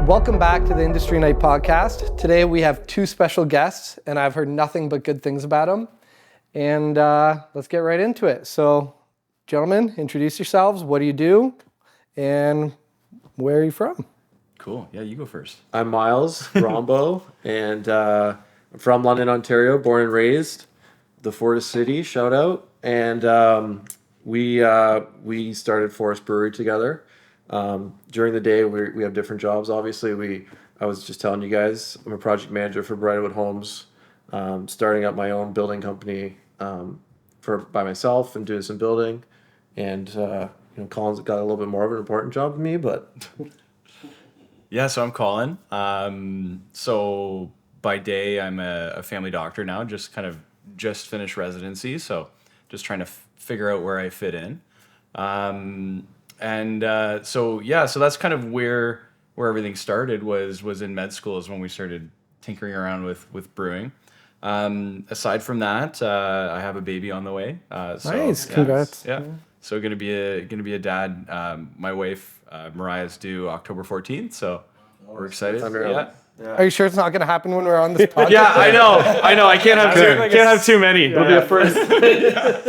Welcome back to the Industry Night podcast. Today we have two special guests, and I've heard nothing but good things about them. And let's get right into it. So, gentlemen, introduce yourselves. What do you do? And where are you from? Cool. Yeah, you go first. I'm Myles Rombo, and I'm from London, Ontario, born and raised. The Forest City, shout out. And we started Forest Brewery together. During the day, we have different jobs. Obviously, I was just telling you guys, I'm a project manager for Bridalwood Homes, starting up my own building company by myself and doing some building. And Colin's got a little bit more of an important job than me, but Yeah, so I'm Colin. So by day, I'm a family doctor now. Just finished residency, so just trying to figure out where I fit in. So that's kind of where everything started was in med school is when we started tinkering around with brewing. Aside from that, I have a baby on the way. Nice, congrats. Yeah. So gonna be a dad. My wife Mariah's due October 14th, so we're excited. Yeah. Are you sure it's not going to happen when we're on this podcast? Yeah, I know. I can't have too many. it'll be a first.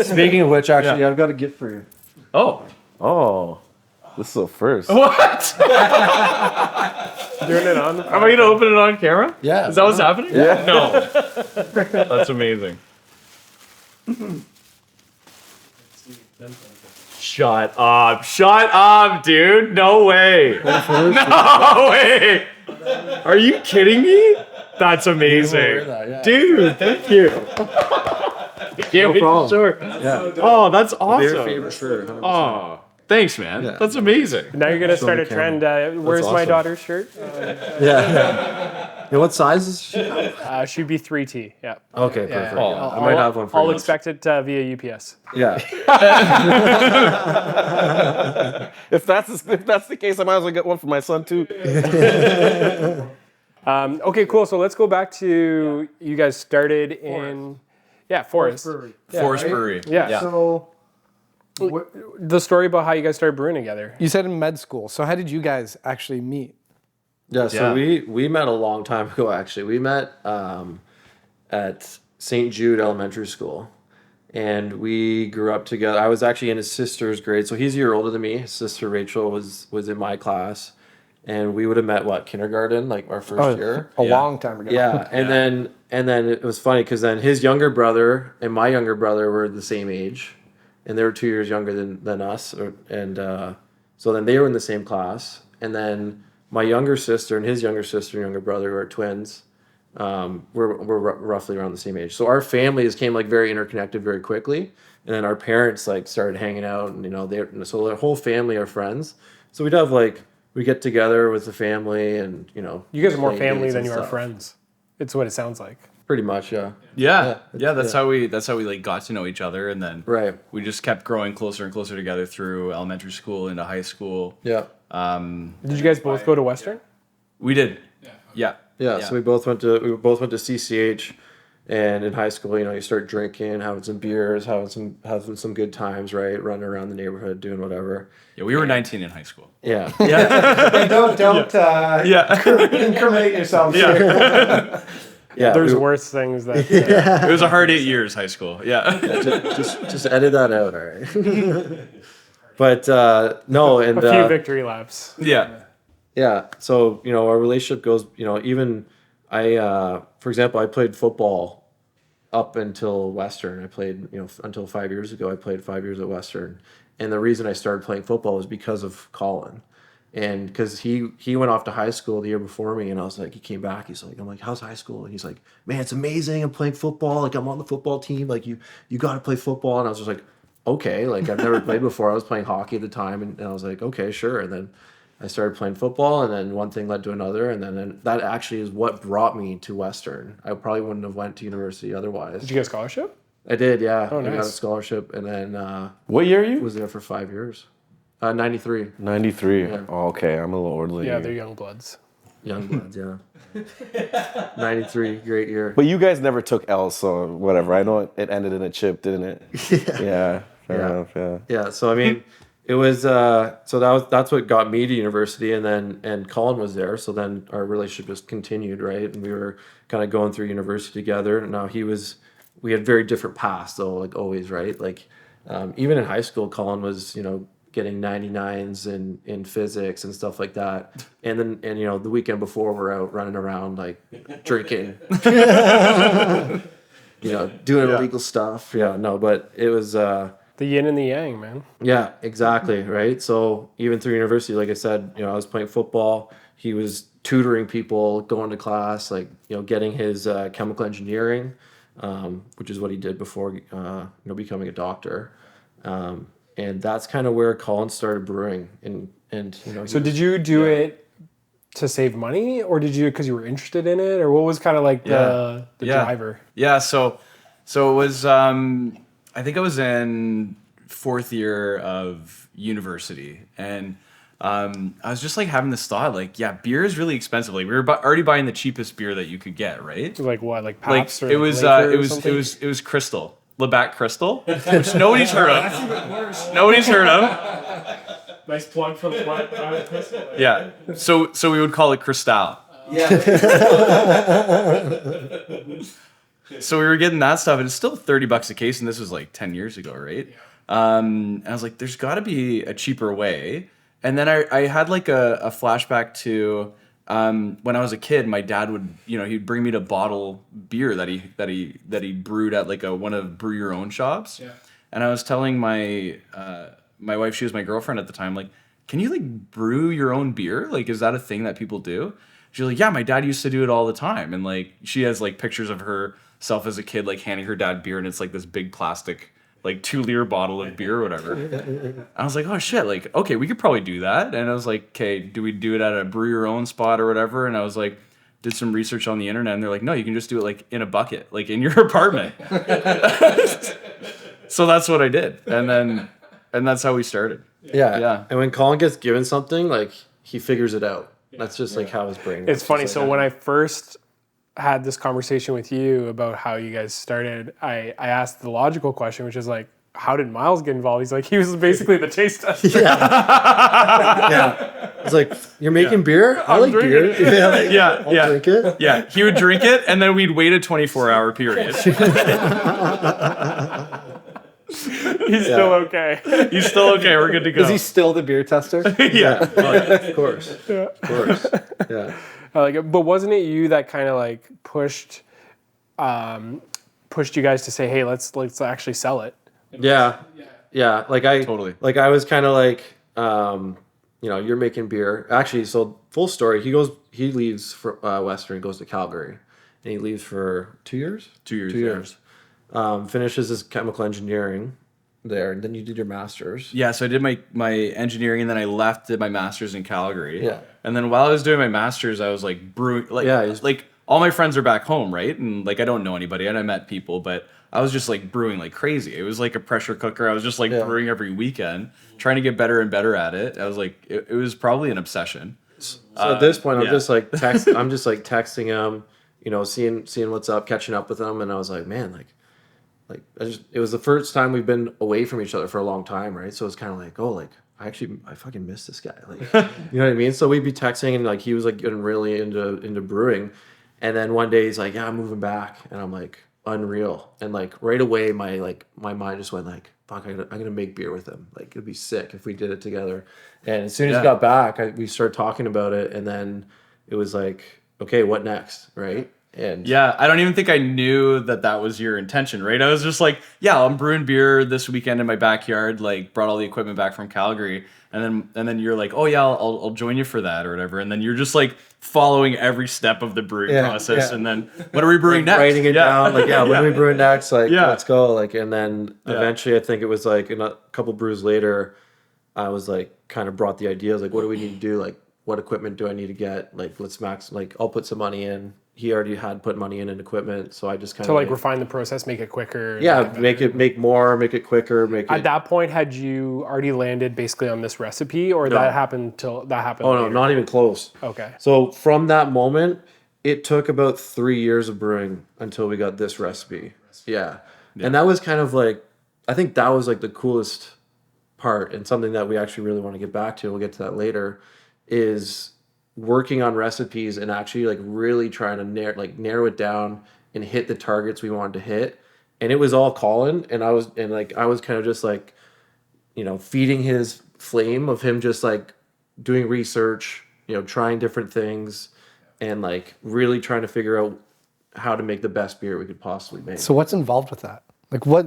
Speaking of which, actually, I've got a gift for you. Oh, this is a first. What? Doing it on? Am I gonna open it on camera? Yeah. Is that what's happening? Yeah. No. That's amazing. Shut up, dude. No way. No way. Are you kidding me? That's amazing. Dude, thank you. No problem. Sure. Yeah. Oh, that's Their awesome. favorite shirt. 100%. Oh, thanks, man. Yeah. That's amazing. Now you're going to Show start the a trend. camera. Where's my awesome. daughter's shirt? Yeah. What size is she? She'd be 3T. Yeah. Okay, perfect. Oh, Yeah. I might have one for I'll you. expect it via UPS. Yeah. If that's the case, I might as well get one for my son too. Okay, cool. So let's go back to you guys started in Forest. Brewery. Forest Brewery. Yeah. So, The story about how you guys started brewing together. You said in med school. So how did you guys actually meet? Yeah, so Yeah. we met a long time ago, actually. We met at St. Jude Elementary School, and we grew up together. I was actually in his sister's grade, so he's a year older than me. His sister Rachel was in my class, and we would have met, kindergarten, like our first year? A long time ago. Yeah, and then it was funny because then his younger brother and my younger brother were the same age, and they were 2 years younger than us, so then they were in the same class, and then my younger sister and his younger sister and younger brother, who are twins, were roughly around the same age. So our families came very interconnected very quickly, and then our parents started hanging out, and so their whole family are friends. So we'd have we get together with the family, and You guys are more play family games than and you are stuff. friends. It's what it sounds like. Pretty much, yeah. Yeah. That's how we got to know each other, and then Right. we just kept growing closer and closer together through elementary school into high school. Yeah. Did you guys both go to Western? We did. Yeah. Yeah, so we both went to CCH, and in high school, you start drinking, having some beers, having some good times, right? Running around the neighborhood, doing whatever. Yeah, we were 19 in high school. Yeah. Don't incriminate yourselves here. Yeah. There's worse things that. It was a hard 8 years, high school. Yeah. just edit that out, all right? But no, and A few victory laps. Yeah. yeah. So our relationship goes. Even for example, I played football up until Western. I played until 5 years ago. I played 5 years at Western, and the reason I started playing football was because of Colin. And because he went off to high school the year before me, and I was like, he came back. I'm like, how's high school? And he's like, man, it's amazing. I'm playing football. I'm on the football team. You got to play football. And I was just like, okay. I've never played before. I was playing hockey at the time, and I was like, okay, sure. And then I started playing football, and then one thing led to another, and then that actually is what brought me to Western. I probably wouldn't have went to university otherwise. Did you get a scholarship? I did, yeah. Oh, I got a nice. scholarship, and then What year are you? was there for 5 years. 93. 93. Yeah. Oh, okay, I'm a little older than Yeah, you. they're young bloods. Young bloods, yeah. 93, great year. But you guys never took L, so whatever. I know it ended in a chip, didn't it? Yeah. Fair enough. Yeah. Yeah, so I mean, it was so that's what got me to university, and Colin was there, so then our relationship just continued, right? And we were kind of going through university together. And now we had very different paths though, like always, right? Like even in high school, Colin was, getting 99s in physics and stuff like that. And then the weekend before we're out running around like drinking, doing illegal stuff. Yeah, no, but it was The yin and the yang, man. yeah, exactly, right? So even through university, like I said, I was playing football. He was tutoring people, going to class, like, getting his chemical engineering, which is what he did before, becoming a doctor. And that's kind of where Colin started brewing. And So did you do it to save money, or did you because you were interested in it, or what was kind of like the driver? Yeah, so it was I think I was in 4th year of university, and I was just like having this thought, like, beer is really expensive. Like we were already buying the cheapest beer that you could get, right? Like what, like Pabst or It was it was Crystal, Labatt Crystal, which nobody's heard of. Nobody's heard of. Nice plug for the Crystal. Yeah, so we would call it Cristal. Yeah. So we were getting that stuff, and it's still $30 a case, and this was like 10 years ago, right? And I was like, there's got to be a cheaper way. And then I had like a flashback to when I was a kid. My dad would, he'd bring me to bottle beer that he brewed at like one of brew your own shops. Yeah. And I was telling my wife, she was my girlfriend at the time, like, can you like brew your own beer? Like, is that a thing that people do? She's like, yeah, my dad used to do it all the time. And like, she has like pictures of herself as a kid, like handing her dad beer, and it's like this big plastic, like 2-liter bottle of beer or whatever. I was like, oh shit, like, okay, we could probably do that. And I was like, okay, do we do it at a brew your own spot or whatever? And I was like, did some research on the internet, and they're like, no, you can just do it like in a bucket, like in your apartment. So that's what I did. And that's how we started. Yeah. And when Colin gets given something, like he figures it out. That's just like how his brain works. It's funny. So when I first had this conversation with you about how you guys started, I asked the logical question, which is like, how did Myles get involved? He's like, he was basically the taste tester. Yeah. It's like, you're making beer? I like beer. I'll drink it. Yeah, he would drink it, and then we'd wait a 24-hour period. He's still okay. He's still okay. We're good to go. Is he still the beer tester? Yeah. Oh, yeah. Of course. Of course. Yeah. I like it. But wasn't it you that kind of like pushed you guys to say, hey, let's actually sell it? Yeah. Like Totally. Like I was kind of like, you're making beer. Actually, so full story. He leaves for Western, goes to Calgary, and he leaves for 2 years. 2 years. 2 years. Finishes his chemical engineering there, and then you did your master's. Yeah, so I did my engineering, and then I left, did my master's in Calgary. Yeah. And then while I was doing my master's, I was like brewing, like, like all my friends are back home, right? And like I don't know anybody, and I met people, but I was just like brewing like crazy. It was like a pressure cooker. I was just like brewing every weekend, trying to get better and better at it. I was like, it was probably an obsession. So at this point, I'm just like texting him, seeing what's up, catching up with him, and I was like, man, it was the first time we've been away from each other for a long time, right? So it's kind of like, oh, like I fucking miss this guy, like, you know what I mean? So we'd be texting, and like he was like getting really into brewing, and then one day he's like, yeah, I'm moving back, and I'm like, unreal, and like right away my mind just went like, fuck, I'm gonna make beer with him, like it'd be sick if we did it together. And as soon as he got back, we started talking about it, and then it was like, okay, what next, right? And yeah, I don't even think I knew that was your intention, right? I was just like, yeah, I'm brewing beer this weekend in my backyard, like brought all the equipment back from Calgary, and then you're like, oh yeah, I'll join you for that or whatever, and then you're just like following every step of the brewing process, and then what are we brewing next? Writing it down, like when are we brewing next? Like let's go, like, and then eventually I think it was like a couple brews later, I was like kind of brought the ideas, like what do we need to do, like what equipment do I need to get, like let's I'll put some money in. He already had put money in equipment, so I just kind of like refine the process, make it quicker. Yeah, make it quicker. At that point, had you already landed basically on this recipe, or that happened Oh later? no, not even close. Okay. So from that moment, it took about 3 years of brewing until we got this recipe. Yeah. And that was kind of like, I think that was like the coolest part, and something that we actually really want to get back to, we'll get to that later, is working on recipes and actually like really trying to narrow it down and hit the targets we wanted to hit. And it was all Colin, and I was kind of just like, feeding his flame of him just like doing research, trying different things, and like really trying to figure out how to make the best beer we could possibly make. So what's involved with that? Like what?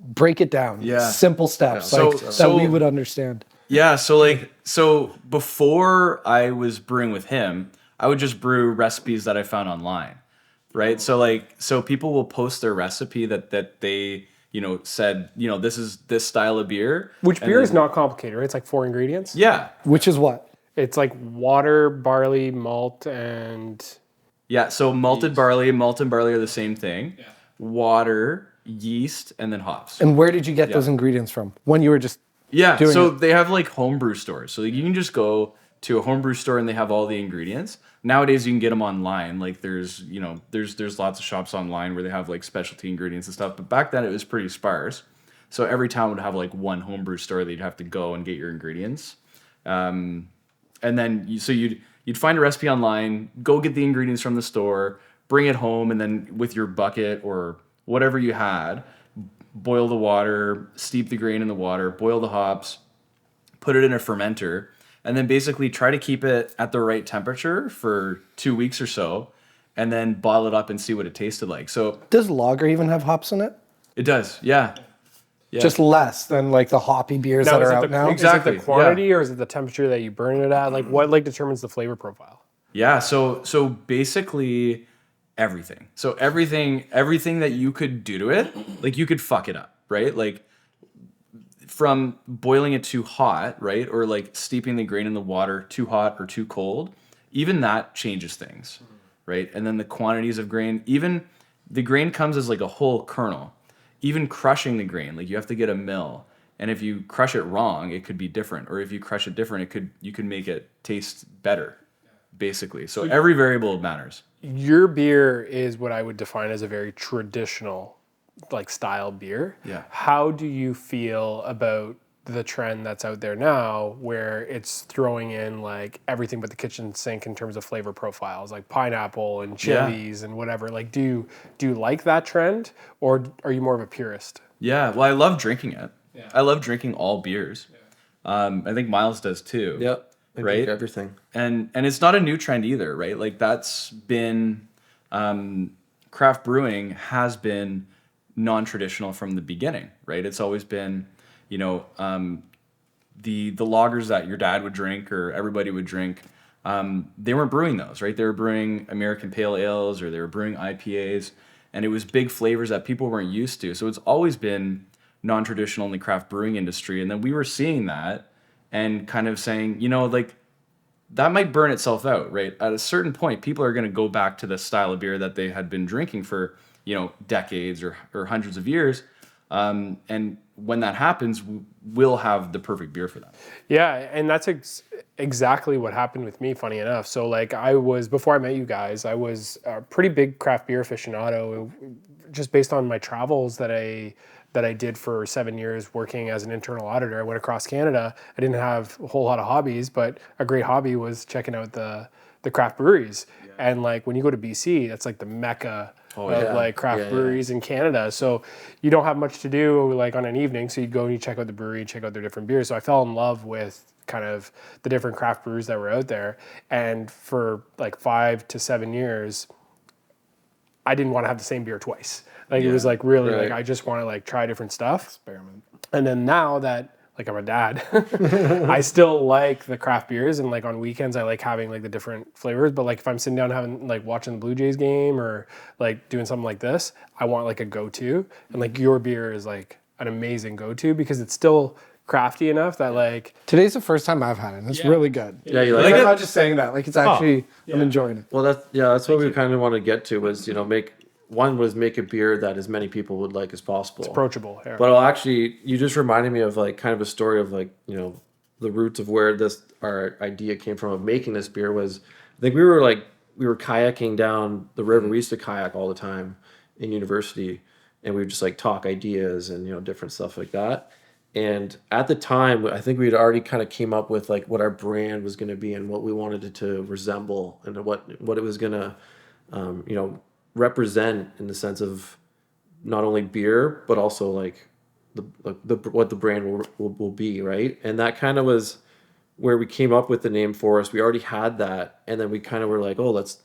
Break it down. Yeah. Simple steps that we would understand. Yeah, so before I was brewing with him, I would just brew recipes that I found online, right? So people will post their recipe that they said this is this style of beer. Which beer is not complicated, right? It's like 4 ingredients. Yeah, Which is what? It's like water, barley, malt, and yeah. So malt and barley are the same thing. Yeah. Water, yeast, and then hops. And where did you get those ingredients from? When you were just doing it? They have like homebrew stores. So you can just go to a homebrew store and they have all the ingredients. Nowadays you can get them online. Like there's lots of shops online where they have like specialty ingredients and stuff. But back then it was pretty sparse. So every town would have like one homebrew store that you'd have to go and get your ingredients. And then you'd find a recipe online, go get the ingredients from the store, bring it home, and then with your bucket or whatever you had, boil the water, steep the grain in the water, boil the hops, put it in a fermenter, and then basically try to keep it at the right temperature for 2 weeks or so, and then bottle it up and see what it tasted like. So Does lager even have hops in it? it does, yeah. Yeah. Just less than like the hoppy beers that are out now? Exactly. Is it the quantity or is it the temperature that you burn it at? Like what determines the flavor profile? Yeah, so basically everything. So everything that you could do to it, like you could fuck it up, right? Like from boiling it too hot, right? Or like steeping the grain in the water too hot or too cold, even that changes things, right? And then the quantities of grain, even the grain comes as like a whole kernel. Even crushing the grain, like you have to get a mill. And if you crush it wrong, it could be different. Or if you crush it different, you could make it taste better, basically. So every variable matters. Your beer is what I would define as a very traditional like style beer. Yeah. How do you feel about the trend that's out there now where it's throwing in like everything but the kitchen sink in terms of flavor profiles, like pineapple and chilies and whatever? Like do you like that trend or are you more of a purist? Yeah, well, I love drinking it. Yeah. I love drinking all beers. Yeah. I think Myles does too. Yep. I right? drink everything. And it's not a new trend either, right? Like that's been craft brewing has been non-traditional from the beginning, right? It's always been, the lagers that your dad would drink or everybody would drink. They weren't brewing those, right? They were brewing American pale ales or they were brewing IPAs, and it was big flavors that people weren't used to. So it's always been non-traditional in the craft brewing industry. And then we were seeing that and kind of saying, like that might burn itself out, right? At a certain point, people are going to go back to the style of beer that they had been drinking for, decades or hundreds of years. And when that happens, we'll have the perfect beer for that. Yeah, and that's exactly what happened with me, funny enough. So like before I met you guys, I was a pretty big craft beer aficionado, just based on my travels that I did for 7 years working as an internal auditor. I went across Canada. I didn't have a whole lot of hobbies, but a great hobby was checking out the craft breweries. Yeah. And like when you go to BC, that's like the mecca of like craft breweries in Canada. So you don't have much to do like on an evening. So you go and you check out the brewery and check out their different beers. So I fell in love with kind of the different craft brews that were out there. And for like 5 to 7 years, I didn't want to have the same beer twice. Like it was like really like I just want to like try different stuff. Experiment. And then now that like I'm a dad, I still like the craft beers, and like on weekends I like having like the different flavors. But like if I'm sitting down having like watching the Blue Jays game or like doing something like this, I want like a go-to. And like your beer is like an amazing go-to because it's still crafty enough that like Today's the first time I've had it. It's really good. Yeah, you like I'm it? not just saying that. Like it's actually I'm enjoying it. Well, that's what we kind of want to get to was, make a beer that as many people would like as possible. it's approachable. Yeah. But you just reminded me of like kind of a story of like, the roots of where our idea came from of making this beer was, I think we were kayaking down the river. We used to kayak all the time in university, and we would just like talk ideas and, different stuff like that. And at the time, I think we had already kind of came up with like what our brand was going to be and what we wanted it to resemble and what it was going to, represent in the sense of not only beer but also like the what the brand will be, right? And that kind of was where we came up with the name Forest. We already had that, and then we kind of were like, oh, let's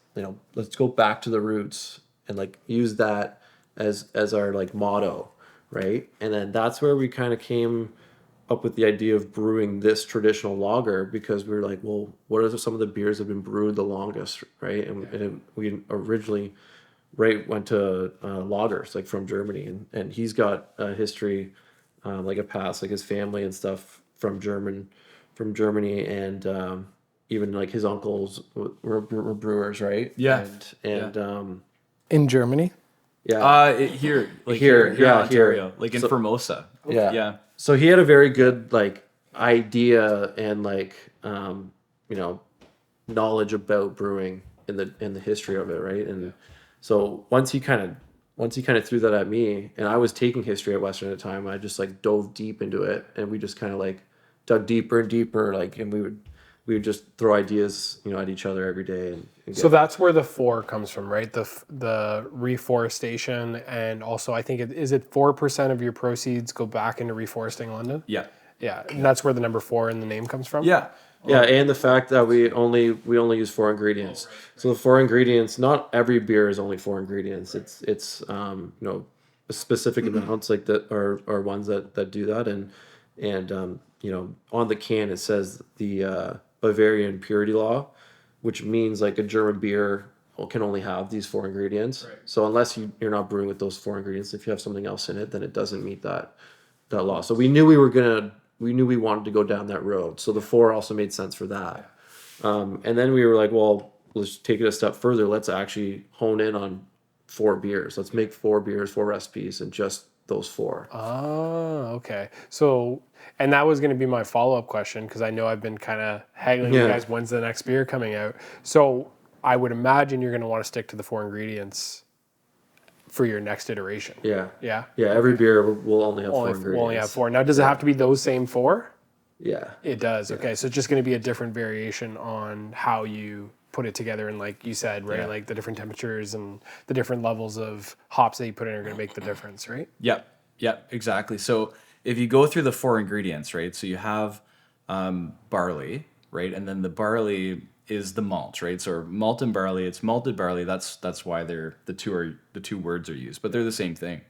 go back to the roots and like use that as our like motto, right? And then that's where we kind of came up with the idea of brewing this traditional lager, because we were like, well, what are some of the beers that have been brewed the longest, right? And we originally went to lagers like from Germany, and he's got a history, like a past, like his family and stuff from Germany, and even like his uncles were brewers, right? Yeah. And In Germany? yeah, Here in yeah, Ontario, here. like in So- Formosa. yeah. Yeah. So he had a very good like idea and like knowledge about brewing in the history of it, right? And so once he kind of threw that at me, and I was taking history at Western at the time, I just like dove deep into it, and we just kind of like dug deeper and deeper, like, and we would just throw ideas, at each other every day. And So that's where the 4 comes from, right? The reforestation, and also I think is it 4% of your proceeds go back into reforesting London? Yeah. Yeah, and that's where the number 4 in the name comes from. Yeah. yeah, and the fact that we only use 4 ingredients. So the 4 ingredients, not every beer is only 4 ingredients. It's specific amounts like that are ones that do that, and on the can it says the Bavarian purity law, which means like a German beer can only have these 4 ingredients. Right. So unless you're not brewing with those 4 ingredients, if you have something else in it, then it doesn't meet that law. So we knew we wanted to go down that road. So the 4 also made sense for that. And then we were like, well, let's take it a step further. Let's actually hone in on 4 beers. Let's make 4 beers, 4 recipes, and just those 4. Oh, okay. So, and that was going to be my follow-up question, because I know I've been kind of haggling you guys, when's the next beer coming out? So I would imagine you're going to want to stick to the 4 ingredients for your next iteration. Yeah. Yeah? Yeah, every beer will only have 4 ingredients. We'll only have 4. Now, does it have to be those same 4? Yeah. It does. Okay. So it's just going to be a different variation on how you put it together. And like you said, right, like the different temperatures and the different levels of hops that you put in are going to make the difference, right? Yep. Yep. Exactly. So if you go through the 4 ingredients, right? So you have barley, right? And then the barley is the malt, right? So malt and barley, it's malted barley. That's why the two words are used, but they're the same thing.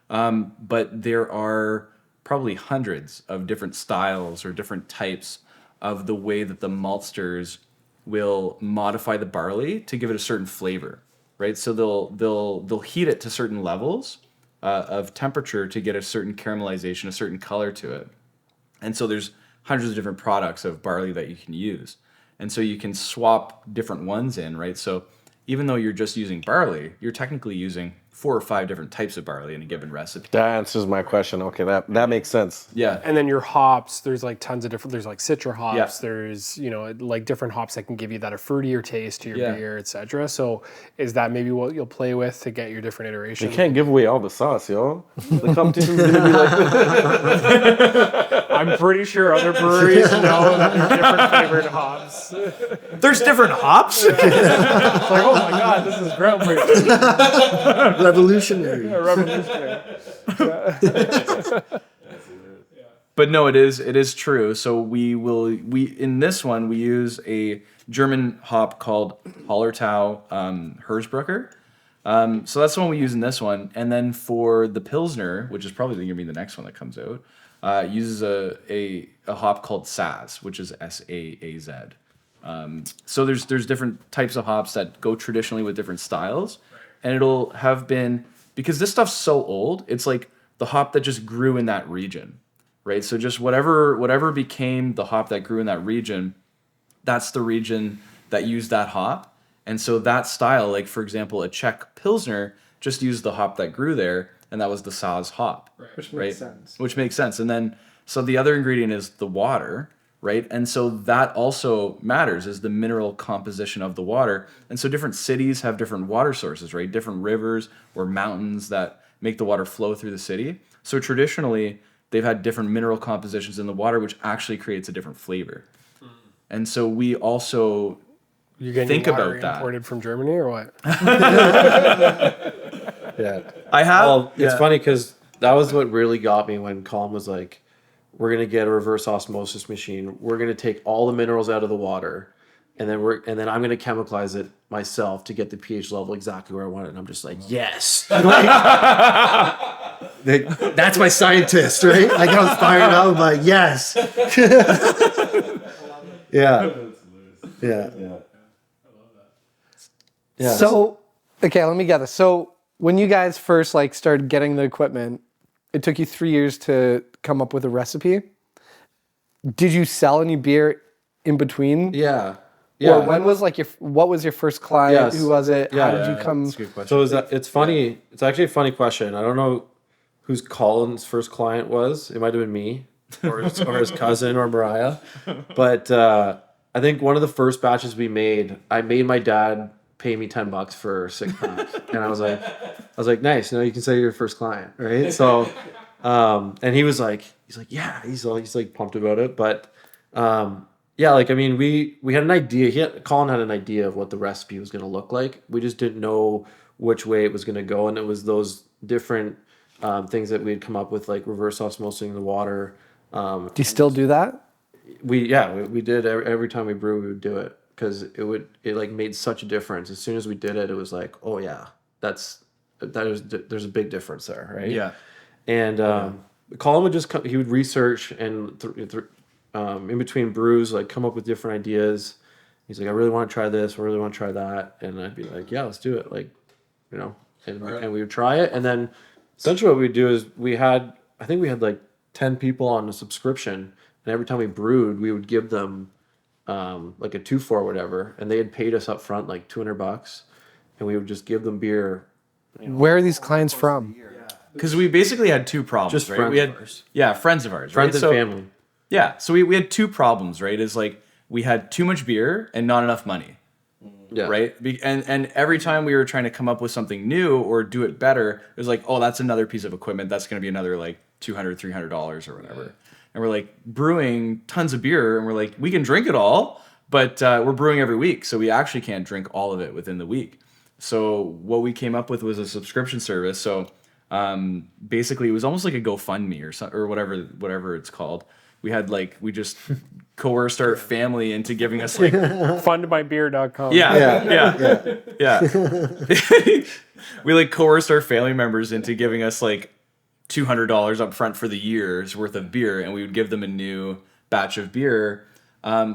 But there are probably hundreds of different styles or different types of the way that the maltsters will modify the barley to give it a certain flavor, right? So they'll heat it to certain levels of temperature to get a certain caramelization, a certain color to it. And so there's hundreds of different products of barley that you can use. And so you can swap different ones in, right? So even though you're just using barley, you're technically using 4 or 5 different types of barley in a given recipe. That answers my question. Okay, that makes sense. Yeah. And then your hops, there's like tons of different, there's like citra hops, Yeah. there's, like different hops that can give you that a fruitier taste to your beer, etc. So is that maybe what you'll play with to get your different iterations? You can't give away all the sauce, yo. The competition's gonna be like, I'm pretty sure other breweries know that there's different flavored hops. There's different hops? It's like, oh my God, this is groundbreaking. Revolutionary. Revolutionary. But no, it is true. So we in this one we use a German hop called Hallertau Hersbrucker. So that's the one we use in this one. And then for the Pilsner, which is probably going to be the next one that comes out, uses a hop called Saaz, which is S-A-A-Z. So there's different types of hops that go traditionally with different styles, and it'll have been, because this stuff's so old, it's like the hop that just grew in that region, right? So just whatever became the hop that grew in that region, that's the region that used that hop. And so that style, like for example, a Czech Pilsner just used the hop that grew there, and that was the Saaz hop. Right. Which makes sense. Which makes sense. And then, so the other ingredient is the water, right? And so that also matters, is the mineral composition of the water. And so different cities have different water sources, right? Different rivers or mountains that make the water flow through the city. So traditionally, they've had different mineral compositions in the water, which actually creates a different flavor. And so we also You're getting think water about that. imported from Germany or what? Yeah. I have. Well, it's yeah. funny because that was what really got me when Colin was like, we're going to get a reverse osmosis machine. We're going to take all the minerals out of the water, and then I'm going to chemicalize it myself to get the pH level exactly where I want it. And I'm just like, yes. That's my scientist, right? Like I was fired up. I'm like, yes. Yeah. Yeah. Yeah. So, okay, let me get this. So, when you guys first like started getting the equipment, it took you 3 years to come up with a recipe. Did you sell any beer in between? Yeah. Or when was like what was your first client? Yes. Who was it? Yeah, How did you come? That's a good question. So it's funny. It's actually a funny question. I don't know whose Colin's first client was. It might have been me or his cousin or Mariah. But I think one of the first batches we made, I made my dad pay me $10 for a 6-pack. And I was like, nice. You can say you're your first client, right? So, and he's like, yeah, he's like pumped about it. But, yeah, like, I mean, we had an idea. Colin had an idea of what the recipe was going to look like. We just didn't know which way it was going to go. And it was those different things that we'd come up with, like reverse osmosing the water. Do you still do that? We did every time we brew, we would do it because it like made such a difference. As soon as we did it, it was like, oh yeah, there's a big difference there, right? Yeah. And Colin would just he would research and in between brews, like come up with different ideas. He's like, I really want to try this, I really want to try that, and I'd be like, yeah, let's do it, like, and we would try it, and then essentially what we'd do is I think we had like 10 people on a subscription, and every time we brewed, we would give them like a 2 for whatever, and they had paid us up front like $200, and we would just give them beer. Where are these clients from? Because we basically had two problems, Just right? friends We had, of ours. yeah, friends of ours, Friends right? and family. Yeah, so we had two problems, right? Is like we had too much beer and not enough money, Yeah. right? And every time we were trying to come up with something new or do it better, it was like, oh, that's another piece of equipment. That's going to be another like $200, $300 or whatever. And we're like brewing tons of beer, and we're like, we can drink it all, but we're brewing every week, so we actually can't drink all of it within the week. So what we came up with was a subscription service. So basically, it was almost like a GoFundMe or whatever it's called. We just coerced our family into giving us like Fundmybeer.com. yeah. We like coerced our family members into giving us like $200 up front for the year's worth of beer, and we would give them a new batch of beer,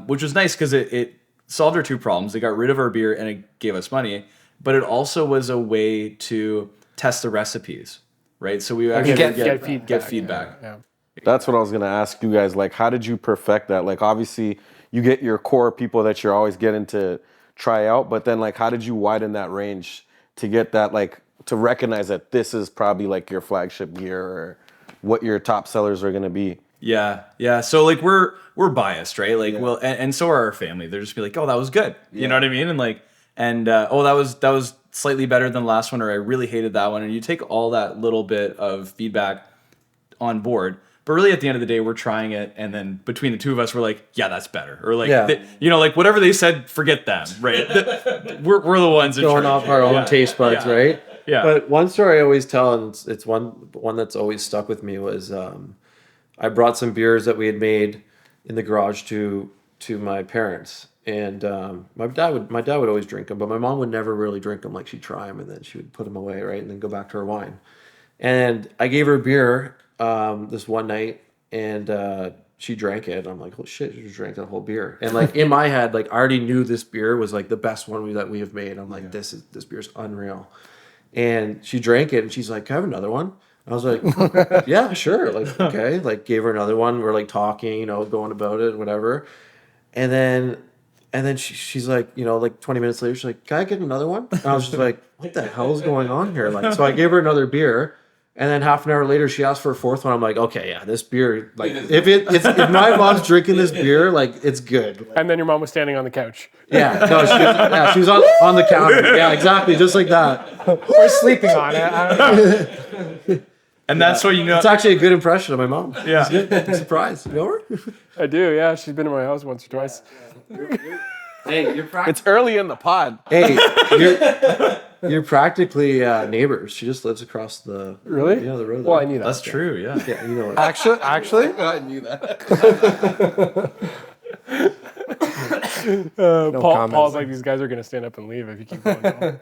which was nice because it solved our two problems. It got rid of our beer and it gave us money, but it also was a way to test the recipes, right? So we actually get feedback. Yeah. That's what I was gonna ask you guys. Like, how did you perfect that? Like, obviously, you get your core people that you're always getting to try out, but then like, how did you widen that range to get that, like, to recognize that this is probably like your flagship gear or what your top sellers are gonna be? Yeah. So like we're biased, right? Like, well, and so are our family. They're just be like, oh, that was good. You know what I mean? And like, oh, that was slightly better than the last one, or I really hated that one. And you take all that little bit of feedback on board. But really, at the end of the day, we're trying it, and then between the two of us, we're like, "Yeah, that's better," or like, like whatever they said, forget them, right? we're the ones Going off our own taste buds, right? Yeah. But one story I always tell, and it's one that's always stuck with me, was I brought some beers that we had made in the garage to my parents, and my dad would always drink them, but my mom would never really drink them. Like, she'd try them and then she would put them away, right, and then go back to her wine. And I gave her beer this one night, and she drank it. I'm like, oh shit, she just drank that whole beer. And like in my head, like I already knew this beer was like the best one that we have made. I'm like, this beer's unreal. And she drank it, and she's like, can I have another one? I was like, yeah, sure. Like, okay. Like, gave her another one. We're like talking, going about it, whatever. And then she's like, like 20 minutes later, she's like, can I get another one? And I was just like, what the hell is going on here? Like, so I gave her another beer. And then half an hour later, she asked for a fourth one. I'm like, okay, yeah, this beer, like, if my mom's drinking this beer, like, it's good. And then your mom was standing on the couch. Yeah, no, she was on the counter. Yeah, exactly, just like that. Or sleeping on it. I don't know. And that's what you know. It's actually a good impression of my mom. Yeah. It's good. I'm surprised. You know her? I do, yeah. She's been in my house once or twice. Hey, you're It's early in the pod. Hey, you're practically neighbors. She just lives across the the road. Well, there. I knew that. That's true. Yeah. Yeah, you know it. Actually, I knew that. Paul's like, these guys are going to stand up and leave if you keep going on.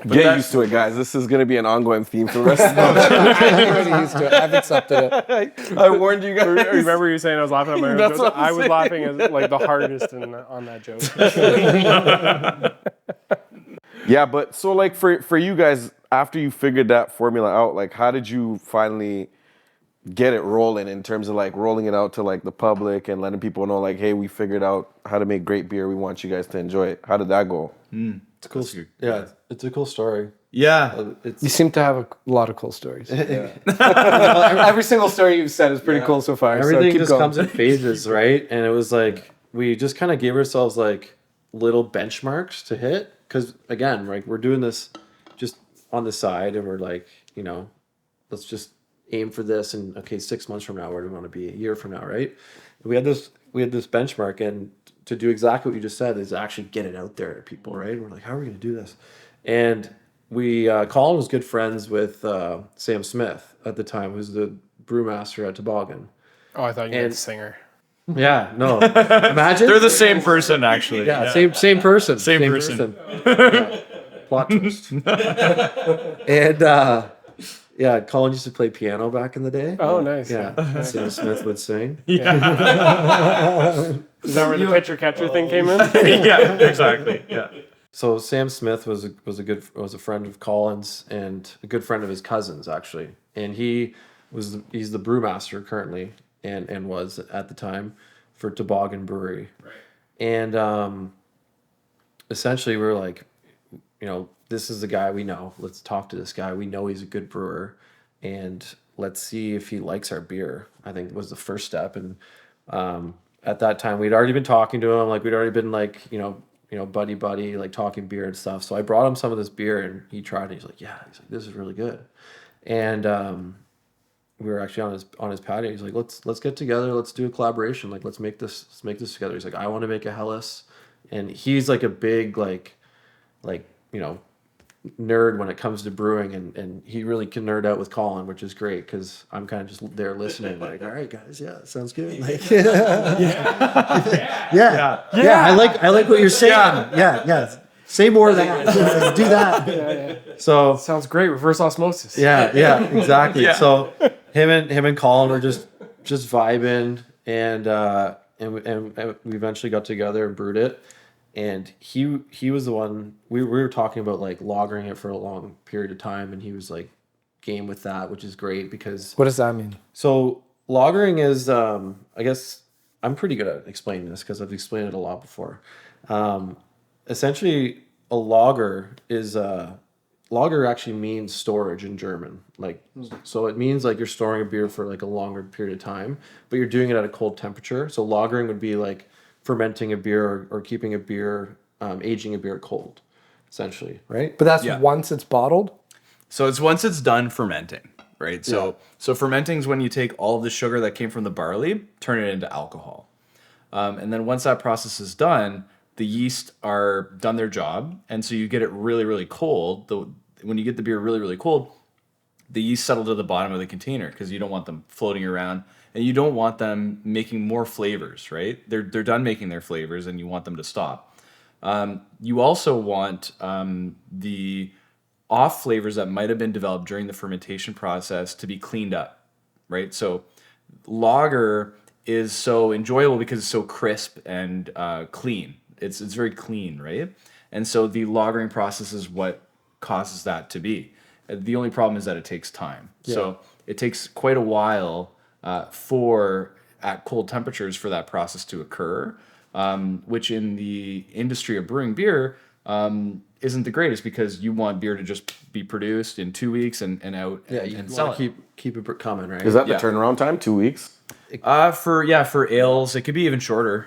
Get used to it, guys. This is going to be an ongoing theme for the rest of the I'm already used to it. I've accepted it. I warned you guys. Remember you saying I was laughing at my own That's joke? what I'm I was saying. laughing as like the hardest on that joke. Yeah, but so like for you guys, after you figured that formula out, like how did you finally get it rolling in terms of like rolling it out to like the public and letting people know like, hey, we figured out how to make great beer. We want you guys to enjoy it. How did that go? It's a cool. Yeah, it's a cool story. Yeah. You seem to have a lot of cool stories. Every single story you've said is pretty cool so far. Everything so keep just going. comes in phases, right? And it was like we just kind of gave ourselves like little benchmarks to hit because again, like we're doing this just on the side, and we're like, let's just aim for this. And okay, 6 months from now, where do we want to be? A year from now, right? And we had this benchmark, and to do exactly what you just said is actually get it out there to people, right? And we're like, how are we going to do this? And we Colin was good friends with Sam Smith at the time, who's the brewmaster at Toboggan. Oh, I thought you meant the singer. Yeah, no. Imagine They're the same person, actually. Yeah, same person. Same person. Yeah. Plot twist. And yeah, Colin used to play piano back in the day. Oh, nice. Yeah, Sam Smith would sing. Is that where the pitcher catcher thing came in? Yeah, exactly. Yeah. So Sam Smith was a friend of Colin's and a good friend of his cousin's actually, and he's the brewmaster currently and was at the time for Toboggan Brewery, right? And essentially we were like, this is the guy we know. Let's talk to this guy. We know he's a good brewer, and let's see if he likes our beer. I think was the first step, and at that time we'd already been talking to him, like we'd already been like buddy, like talking beer and stuff. So I brought him some of this beer and he tried it. He's like, this is really good. And we were actually on his patio. He's like, let's get together. Let's do a collaboration. Like, let's make this together. He's like, I want to make a Helles. And he's like a big, like, nerd when it comes to brewing. And he really can nerd out with Colin, which is great because I'm kind of just there listening like, all right, guys. Yeah, sounds good. Like, yeah. I like what you're saying. Yeah. Say more of that. Do that. Yeah. So Sounds great. Reverse osmosis. yeah, exactly. Yeah. So him and Colin were just vibing, and we eventually got together and brewed it. And he was the one we were talking about, like lagering it for a long period of time, and he was like game with that, which is great because What does that mean? so lagering is I guess I'm pretty good at explaining this because I've explained it a lot before. Essentially, a lager is lager actually means storage in German. Like, so it means like you're storing a beer for like a longer period of time, but you're doing it at a cold temperature. So lagering would be like fermenting a beer or keeping a beer, aging a beer cold, essentially, right? But that's Yeah. once it's bottled? So it's once it's done fermenting, right? So fermenting is when you take all of the sugar that came from the barley, turn it into alcohol. And then once that process is done, the yeast are done their job. And so you get it really, really cold. When you get the beer really, really cold, the yeast settle to the bottom of the container because you don't want them floating around and you don't want them making more flavors, right? They're done making their flavors and you want them to stop. You also want the off flavors that might have been developed during the fermentation process to be cleaned up, right? So lager is so enjoyable because it's so crisp and clean. It's very clean, right? And so the lagering process is what causes that to be. The only problem is that it takes time. Yeah. So it takes quite a while at cold temperatures for that process to occur, which in the industry of brewing beer isn't the greatest because you want beer to just be produced in 2 weeks and out and sell it. Keep it coming, right? Is that the turnaround time? 2 weeks? For ales, it could be even shorter.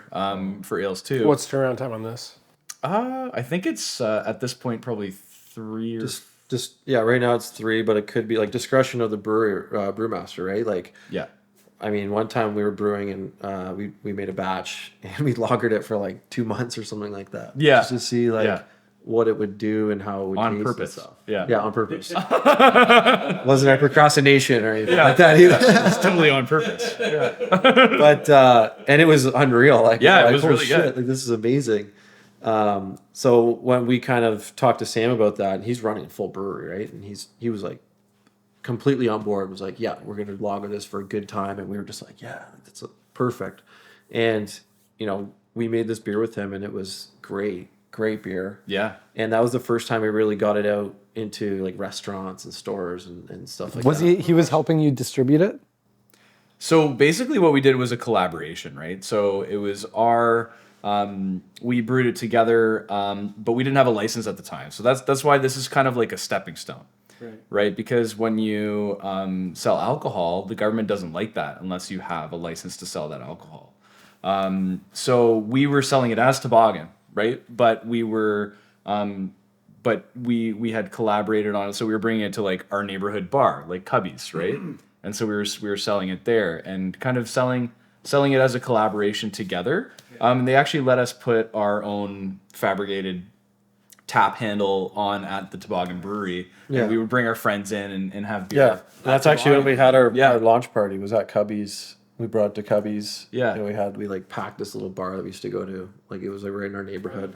For ales too. What's turnaround time on this? I think it's at this point probably 3 or just right now it's 3, but it could be like discretion of the brewmaster, right? Like, Yeah. I mean, one time we were brewing and we made a batch and we lagered it for like 2 months or something like that. Yeah. Just to see like what it would do and how it would On taste purpose. and stuff. Yeah. Yeah, on purpose. Wasn't our procrastination or anything like that either. It's totally on purpose. But and it was unreal. Like, Yeah, it like, was holy really shit, good. like this is amazing. So when we kind of talked to Sam about that, and he's running a full brewery, right? And he was like completely on board. Was like, yeah, we're gonna lager this for a good time, and we were just like, yeah, that's perfect. And we made this beer with him, and it was great beer. Yeah. And that was the first time we really got it out into like restaurants and stores and stuff like Was that. he was helping you distribute it? So basically what we did was a collaboration, right? So it was we brewed it together, but we didn't have a license at the time. So that's why this is kind of like a stepping stone, right? Because when you sell alcohol, the government doesn't like that unless you have a license to sell that alcohol. So we were selling it as Toboggan, right? But we were, we had collaborated on it. So we were bringing it to like our neighborhood bar, like Cubby's, right? And so we were selling it there and kind of selling it as a collaboration together. They actually let us put our own fabricated tap handle on at the Toboggan Brewery. Yeah. And we would bring our friends in and have beer. Yeah, that's actually when we had our launch party. Was at Cubby's. We brought it to Cubby's. Yeah. And we like packed this little bar that we used to go to. Like it was like right in our neighborhood.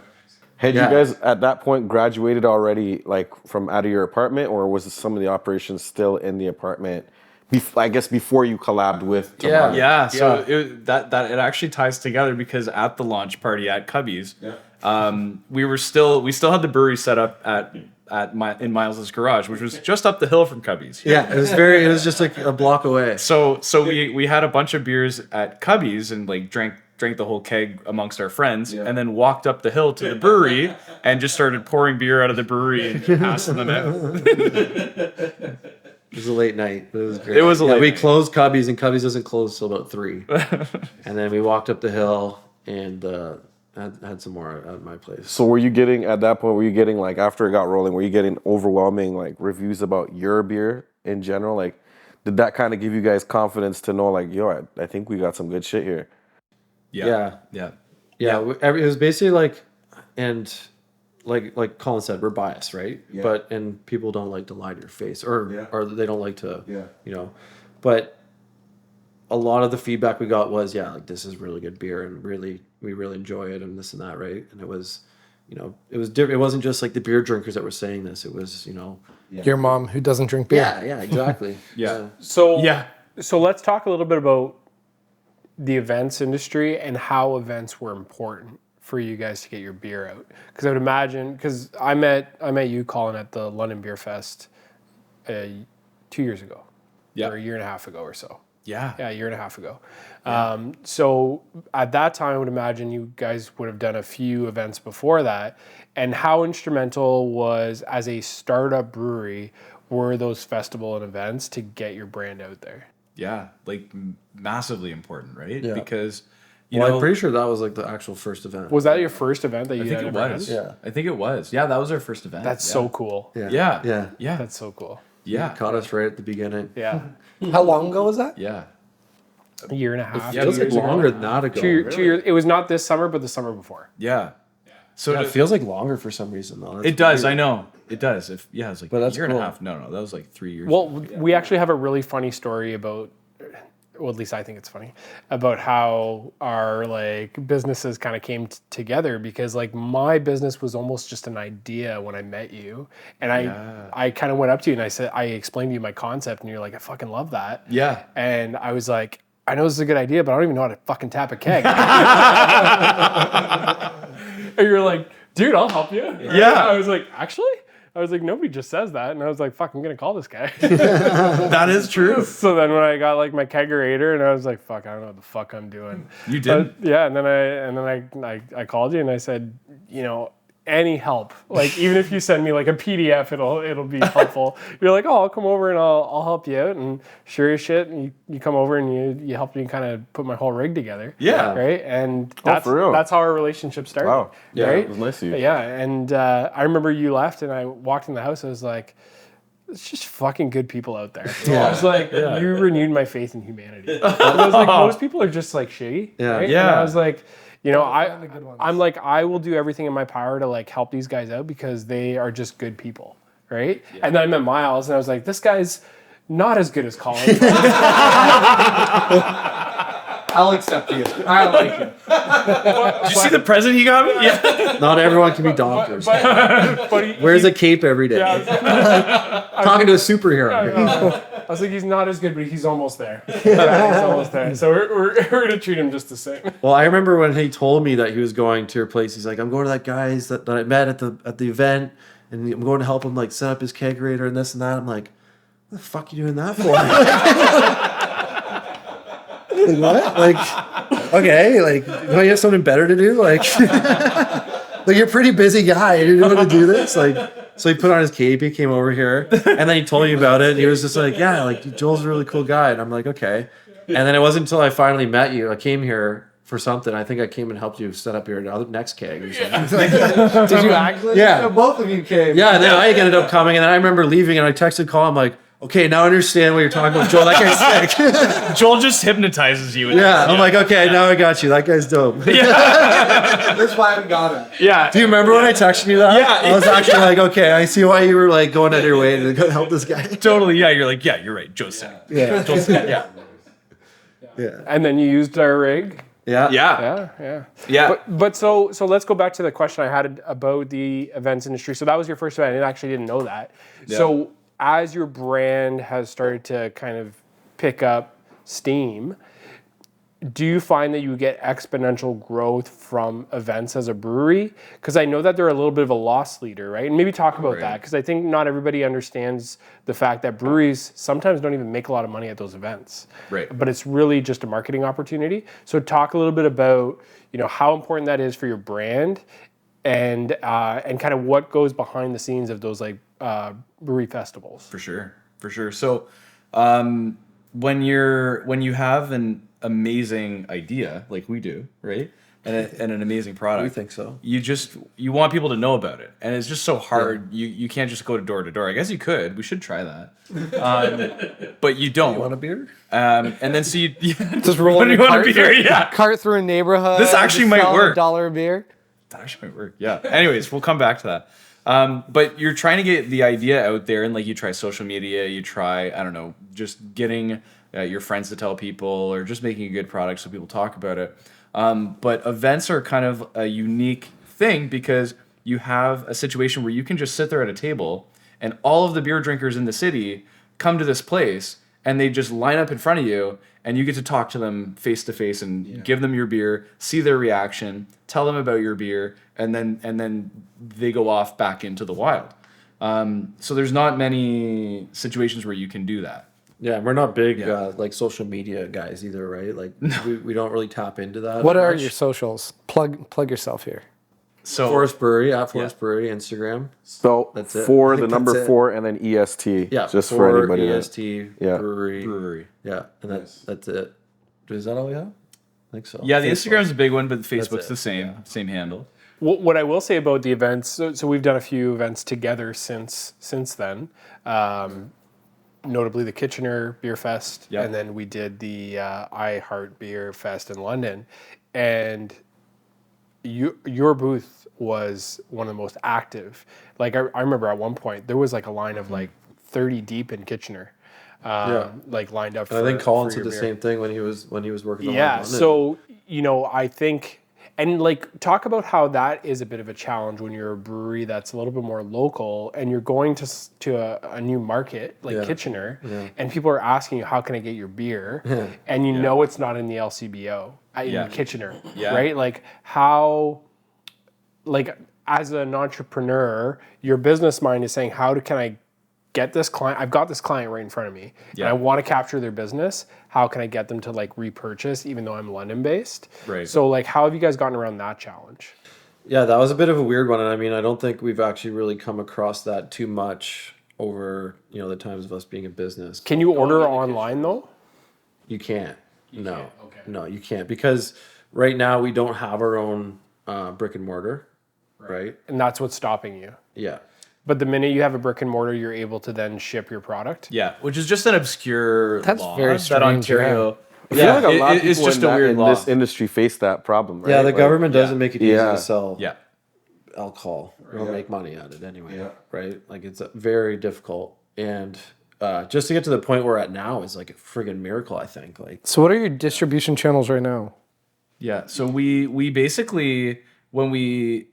Had you guys at that point graduated already, like from out of your apartment, or was some of the operations still in the apartment? I guess before you collabed with Toboggan. Yeah. So it actually ties together because at the launch party at Cubby's, we still had the brewery set up in Myles's garage, which was just up the hill from Cubby's. Yeah, it was just like a block away. So we had a bunch of beers at Cubby's and like drank the whole keg amongst our friends, and then walked up the hill to the brewery and just started pouring beer out of the brewery and passing them out. It was a late night. It was great. It was a late We night. closed Cubby's, and Cubby's doesn't close till about 3. And then we walked up the hill and had some more at my place. So were you getting at that point? Were you getting like after it got rolling? Were you getting overwhelming like reviews about your beer in general? Like, did that kind of give you guys confidence to know like, yo, I think we got some good shit here? Yeah. Yeah. It was basically like, and like Colin said, we're biased, right? Yeah. And people don't like to lie to your face, or they don't like to, But a lot of the feedback we got was, like this is really good beer, and we really enjoy it, and this and that, right? And it was, it was different. It wasn't just like the beer drinkers that were saying this. It was, Your mom who doesn't drink beer. yeah, exactly. So let's talk a little bit about the events industry and how events were important for you guys to get your beer out. Because I would imagine, because I met you, Colin, at the London Beer Fest 2 years ago, or a year and a half ago or so. Yeah. Yeah, a year and a half ago. So at that time, I would imagine you guys would have done a few events before that. And how instrumental was, as a startup brewery, were those festival and events to get your brand out there? Yeah, like massively important, right? Yeah. Because I'm pretty sure that was like the actual first event. Was that your first event that you I think had it ever was. had? Yeah. I think it was. Yeah, that was our first event. That's so cool. Yeah. That's so cool. Yeah. Caught us right at the beginning. Yeah. How long ago was that? Yeah. A year and a half. Yeah, It feels like years ago. longer than that ago. 2 years. It was not this summer, but the summer before. Yeah. So It feels like longer for some reason though. it does. I know. It does. It's like But a that's year and a cool. half. No, that was like 3 years. Well, we actually have a really funny story about, well, at least I think it's funny, about how our like businesses kind of came together, because like my business was almost just an idea when I met you, and I kind of went up to you and I explained to you my concept, and you're like, I fucking love that. Yeah. And I was like, I know this is a good idea, but I don't even know how to fucking tap a keg. And you're like, dude, I'll help you. Yeah. I was like, actually? I was like, nobody just says that. And I was like, fuck, I'm going to call this guy. That is true. So then when I got like my kegerator, and I was like, fuck, I don't know what the fuck I'm doing. You did. Yeah. And then I called you and I said, any help. Like even if you send me like a PDF, it'll be helpful. You're like, oh, I'll come over and I'll help you out. And sure as shit, and you come over and you help me kind of put my whole rig together. Yeah. Right. And for real? that's how our relationship started. Wow. Yeah, Right. it was nice of you. Yeah. And I remember you left and I walked in the house. I was like, it's just fucking good people out there. I was like, you renewed my faith in humanity. I was like, most people are just like shitty. Yeah. Right? Yeah. And I was like, you know, I'm like, I will do everything in my power to like help these guys out because they are just good people, right? Yeah. And then I met Myles, and I was like, this guy's not as good as Colin. I'll accept you. I like you. Did you see the present he got me? Yeah. Not everyone can be doctors. But Wears a cape every day. Talking to a superhero. I was like, he's not as good, but he's almost there. Yeah, he's almost there. So we're gonna treat him just the same. Well, I remember when he told me that he was going to your place. He's like, I'm going to that guy's that I met at the event, and I'm going to help him like set up his kegerator and this and that. I'm like, what the fuck are you doing that for? Like, what? Like, okay, like, don't you have something better to do? Like, like you're a pretty busy guy. You didn't want to do this. Like, so he put on his cape. He came over here, and then he told me about it. And he was just like, yeah, like Joel's a really cool guy. And I'm like, okay. And then it wasn't until I finally met you. I came here for something. I think I came and helped you set up your next keg or something. Did you actually? Yeah. So both of you came. Yeah, and then I ended up coming, and then I remember leaving, and I texted Colin. I'm like, okay, now I understand what you're talking about, Joel. That guy's sick. Joel just hypnotizes you. Yeah, I'm like, okay, now I got you. That guy's dope. That's why I haven't got him. Yeah. Do you remember when I texted you that? Yeah. I was actually like, okay, I see why you were like going out of your way to go help this guy. Totally. Yeah. You're like, yeah, you're right. Joe's sick. Yeah. Joel's sick. Yeah. Yeah. And then you used our rig. Yeah. Yeah. Yeah. Yeah. But so let's go back to the question I had about the events industry. So that was your first event. I actually didn't know that. Yeah. So as your brand has started to kind of pick up steam, do you find that you get exponential growth from events as a brewery? Because I know that they're a little bit of a loss leader, right? And maybe talk about that, because I think not everybody understands the fact that breweries sometimes don't even make a lot of money at those events. Right. But it's really just a marketing opportunity. So talk a little bit about, you know, how important that is for your brand, and kind of what goes behind the scenes of those like brewery festivals. For sure. So when you have an amazing idea like we do, right, and an amazing product, We think so. you want people to know about it, and it's just so hard. You can't just go door to door. I guess you could. We should try that, but you don't. Want a beer? And then so you Just rolling you want a beer, yeah. Cart through a neighborhood. This actually just might selling work. $1 a beer. That actually might work. Yeah. Anyways, we'll come back to that. But you're trying to get the idea out there, and like you try social media, you try, I don't know, just getting your friends to tell people, or just making a good product so people talk about it. But events are kind of a unique thing because you have a situation where you can just sit there at a table and all of the beer drinkers in the city come to this place and they just line up in front of you, and you get to talk to them face to face and give them your beer, see their reaction, tell them about your beer, and then they go off back into the wild. So there's not many situations where you can do that. Yeah, we're not big like social media guys either, right? Like we don't really tap into that. What are much. your socials? Plug yourself here. So Forest Brewery at Forest Brewery Instagram? So That's it. for I the think number that's it. 4 and then EST. Yeah, just for anybody. EST Yeah. Brewery. Yeah, and that's it. Is that all we have? I think so. yeah, the Facebook. Instagram's a big one, but the Facebook's it, the same handle. What I will say about the events, so we've done a few events together since then. Notably the Kitchener Beer Fest, Yep. and then we did the I Heart Beer Fest in London. And your booth was one of the most active. Like I remember at one point there was like a line of like 30 deep in Kitchener, like lined up. And I think Colin said your the beer. same thing when he was working on Yeah, London. so I think, and like talk about how that is a bit of a challenge when you're a brewery that's a little bit more local and you're going to a new market like Kitchener, and people are asking you, how can I get your beer? And you know it's not in the LCBO in Kitchener, right? Like how, like as an entrepreneur, your business mind is saying, can I get this client? I've got this client right in front of me, and I want to capture their business. How can I get them to like repurchase, even though I'm London based? Right. So like, how have you guys gotten around that challenge? Yeah, that was a bit of a weird one, and I mean, I don't think we've actually really come across that too much over the times of us being a business. Can you order online though? You can't. No, can't, okay. no, you can't because right now we don't have our own brick and mortar, right? And that's what's stopping you. Yeah, But the minute you have a brick and mortar, you're able to then ship your product. Yeah, which is just an obscure That's law very that strange, Ontario. I feel like a lot of it's people just in, a weird in law. this industry face that problem, right? yeah. The Like, government doesn't yeah. make it easy Yeah. to sell Yeah, alcohol. They don't make money at it anyway, Yeah. right? Like it's very difficult, and just to get to the point we're at now is like a friggin' miracle. I think. Like, So what are your distribution channels right now? yeah. So we basically when we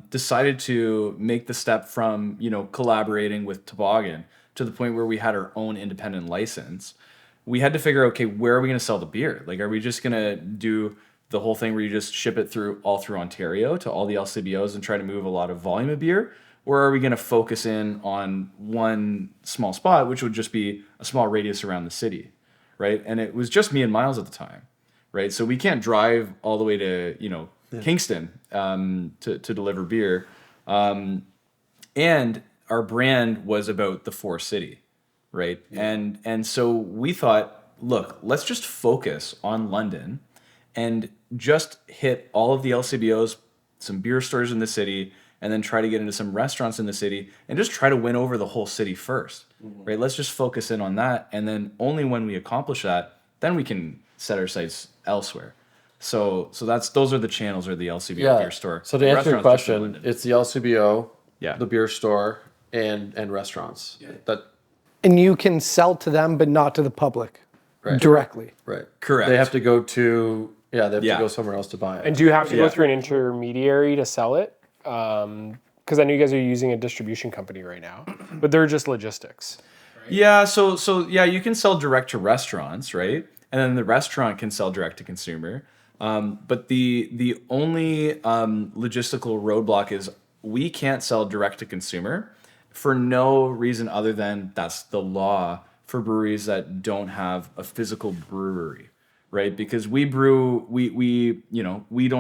decided to make the step from collaborating with Toboggan to the point where we had our own independent license, we had to figure out, okay, where are we going to sell the beer? Like, are we just going to do the whole thing where you just ship it through Ontario to all the LCBOs and try to move a lot of volume of beer? Or are we going to focus in on one small spot, which would just be a small radius around the city, right? And it was just me and Myles at the time, right? So we can't drive all the way to, Kingston to deliver beer. And our brand was about the Forest City, right? And so we thought, look, let's just focus on London and just hit all of the LCBOs, some beer stores in the city, and then try to get into some restaurants in the city and just try to win over the whole city first, right? Let's just focus in on that. And then only when we accomplish that, then we can set our sights elsewhere. So those are the channels, or the LCBO beer store. So to answer your Restaurants just in question, London. it's the LCBO, Yeah. the beer store, and restaurants. That And you can sell to them, but not to the public directly. right. Correct. They have to go to they have Yeah. to go somewhere else to buy it. And do you have to go Yeah. through an intermediary to sell it? Because I know you guys are using a distribution company right now, but they're just logistics. Yeah, so yeah, you can sell direct to restaurants, right? And then the restaurant can sell direct to consumer. But the only logistical roadblock is we can't sell direct to consumer for no reason other than that's the law for breweries that don't have a physical brewery, right? Because we don't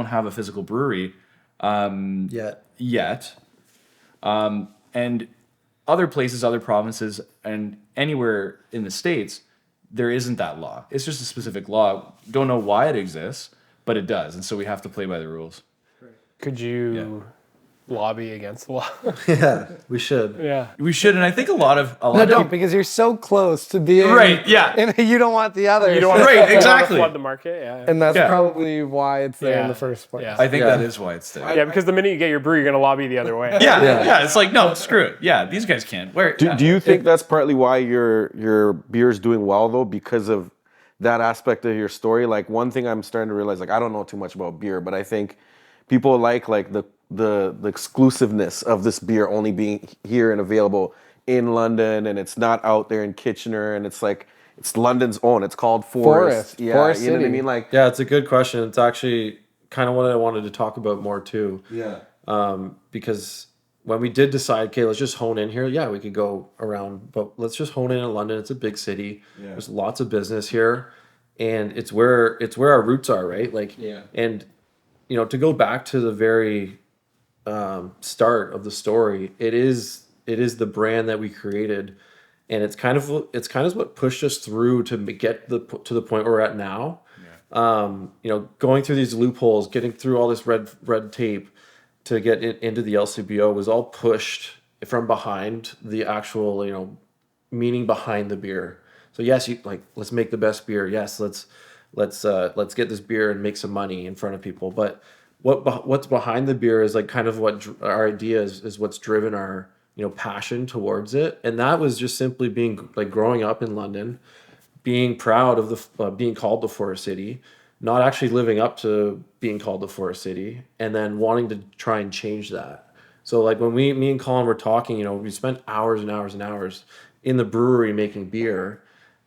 have a physical brewery yet. And other places, other provinces, and anywhere in the States, there isn't that law. It's just a specific law. Don't know why it exists, but it does. And so we have to play by the rules. Could you lobby against the law? Yeah, we should. Yeah. We should, and I think a lot of No, don't, because you're so close to being Right, yeah. and you don't want the other. You don't want Right, to, you don't want to exactly. flood the market. Yeah. And that's Yeah. probably why it's there in Yeah. the first place. Yeah. I think Yeah. that is why it's there. Yeah, because the minute you get your brew, you're going to lobby the other way. Yeah. It's like, no, screw it. Yeah, these guys can't. Where? Do you think that's partly why your beer is doing well though, because of that aspect of your story? Like, one thing I'm starting to realize, like, I don't know too much about beer, but I think people like the exclusiveness of this beer only being here and available in London, and it's not out there in Kitchener, and it's like it's London's own. It's called Forest. Yeah, Forest you know what I City. mean? Like, Yeah, it's a good question. It's actually kind of what I wanted to talk about more too. yeah. Because when we did decide, okay, let's just hone in here. Yeah, we could go around, but let's just hone in London. It's a big city. Yeah. There's lots of business here, and it's where our roots are, right? Like, Yeah. And to go back to the very start of the story, it is the brand that we created, and it's kind of what pushed us through to get to the point we're at now. Going through these loopholes, getting through all this red tape to get into the LCBO was all pushed from behind the actual meaning behind the beer. So yes, let's make the best beer. Yes, let's get this beer and make some money in front of people. But what's behind the beer is like kind of what our idea is what's driven our passion towards it, and that was just simply being like growing up in London, being proud of the being called the Forest City, not actually living up to being called the Forest City, and then wanting to try and change that. So like when me and Colin were talking, we spent hours and hours and hours in the brewery making beer.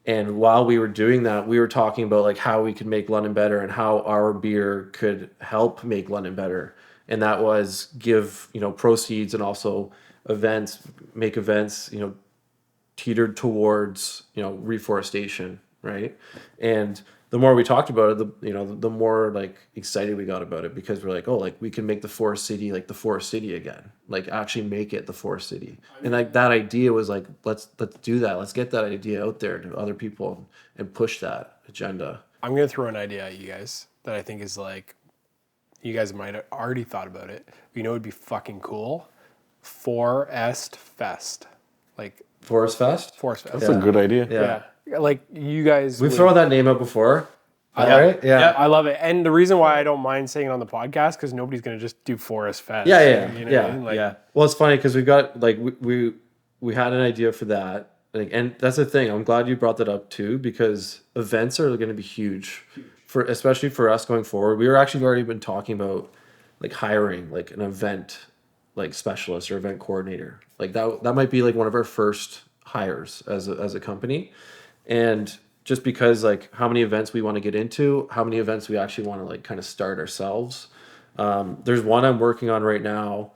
And while we were doing that, we were talking about like how we could make London better and how our beer could help make London better. And that was give, proceeds and also make events, teetered towards, reforestation, right? And the more we talked about it, the more like excited we got about it, because we're like, oh, like we can make the Forest City like the Forest City again, like actually make it the Forest City. And like that idea was like, let's do that. Let's get that idea out there to other people and push that agenda. I'm gonna throw an idea at you guys that I think is like, you guys might have already thought about it. You know, it'd be fucking cool. Forest Fest, like Forest Fest. Forest Fest. That's a good idea. Yeah, like you guys. We've would- thrown that name out before. Right? Yeah. I love it, and the reason why I don't mind saying it on the podcast, because nobody's gonna just do Forest Fest. Yeah. You know what I mean? Like, Well, it's funny because we've got like we had an idea for that, like, and that's the thing. I'm glad you brought that up too, because events are going to be huge for, especially for us going forward. We were actually already been talking about like hiring like an event like specialist or event coordinator. Like that might be like one of our first hires as a company, and just because like how many events we want to get into, how many events we actually want to like kind of start ourselves. There's one I'm working on right now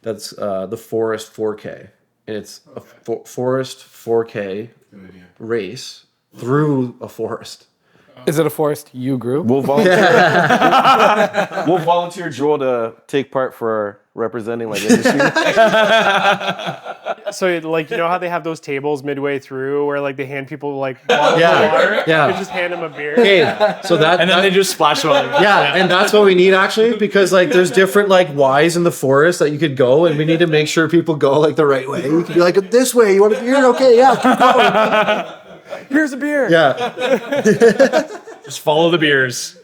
that's the Forest 4K. And it's a Forest 4K race through a forest. Is it a forest you grew? We'll volunteer. We'll volunteer Joel to take part for representing like industry. so like, you know how they have those tables midway through where like they hand people like water? Yeah. They just hand them a beer. Okay, so that And then they just splash on. yeah, and that's what we need actually, because like there's different like Ys in the forest that you could go, and we need to make sure people go like the right way. You could be like, this way, you want a beer? Okay, yeah, keep going. Here's a beer. Yeah, Just follow the beers.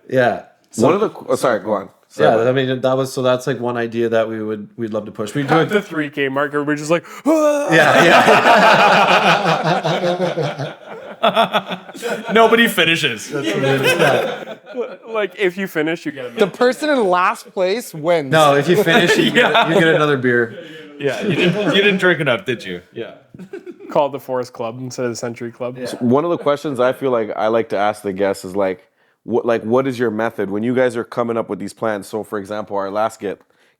yeah. One of the sorry, go on. Sorry. Yeah, I mean that's like one idea that we'd love to push. We do At it. the 3K mark, everybody's just like, "Ah!" Yeah. Nobody finishes. Like if you finish, you get a The person in last place wins. No, if you finish, you get another beer. Yeah, you didn't drink enough, did you? Yeah. called the Forest Club instead of the Century Club. Yeah. One of the questions I feel like I like to ask the guests is like what is your method when you guys are coming up with these plans? So for example, our last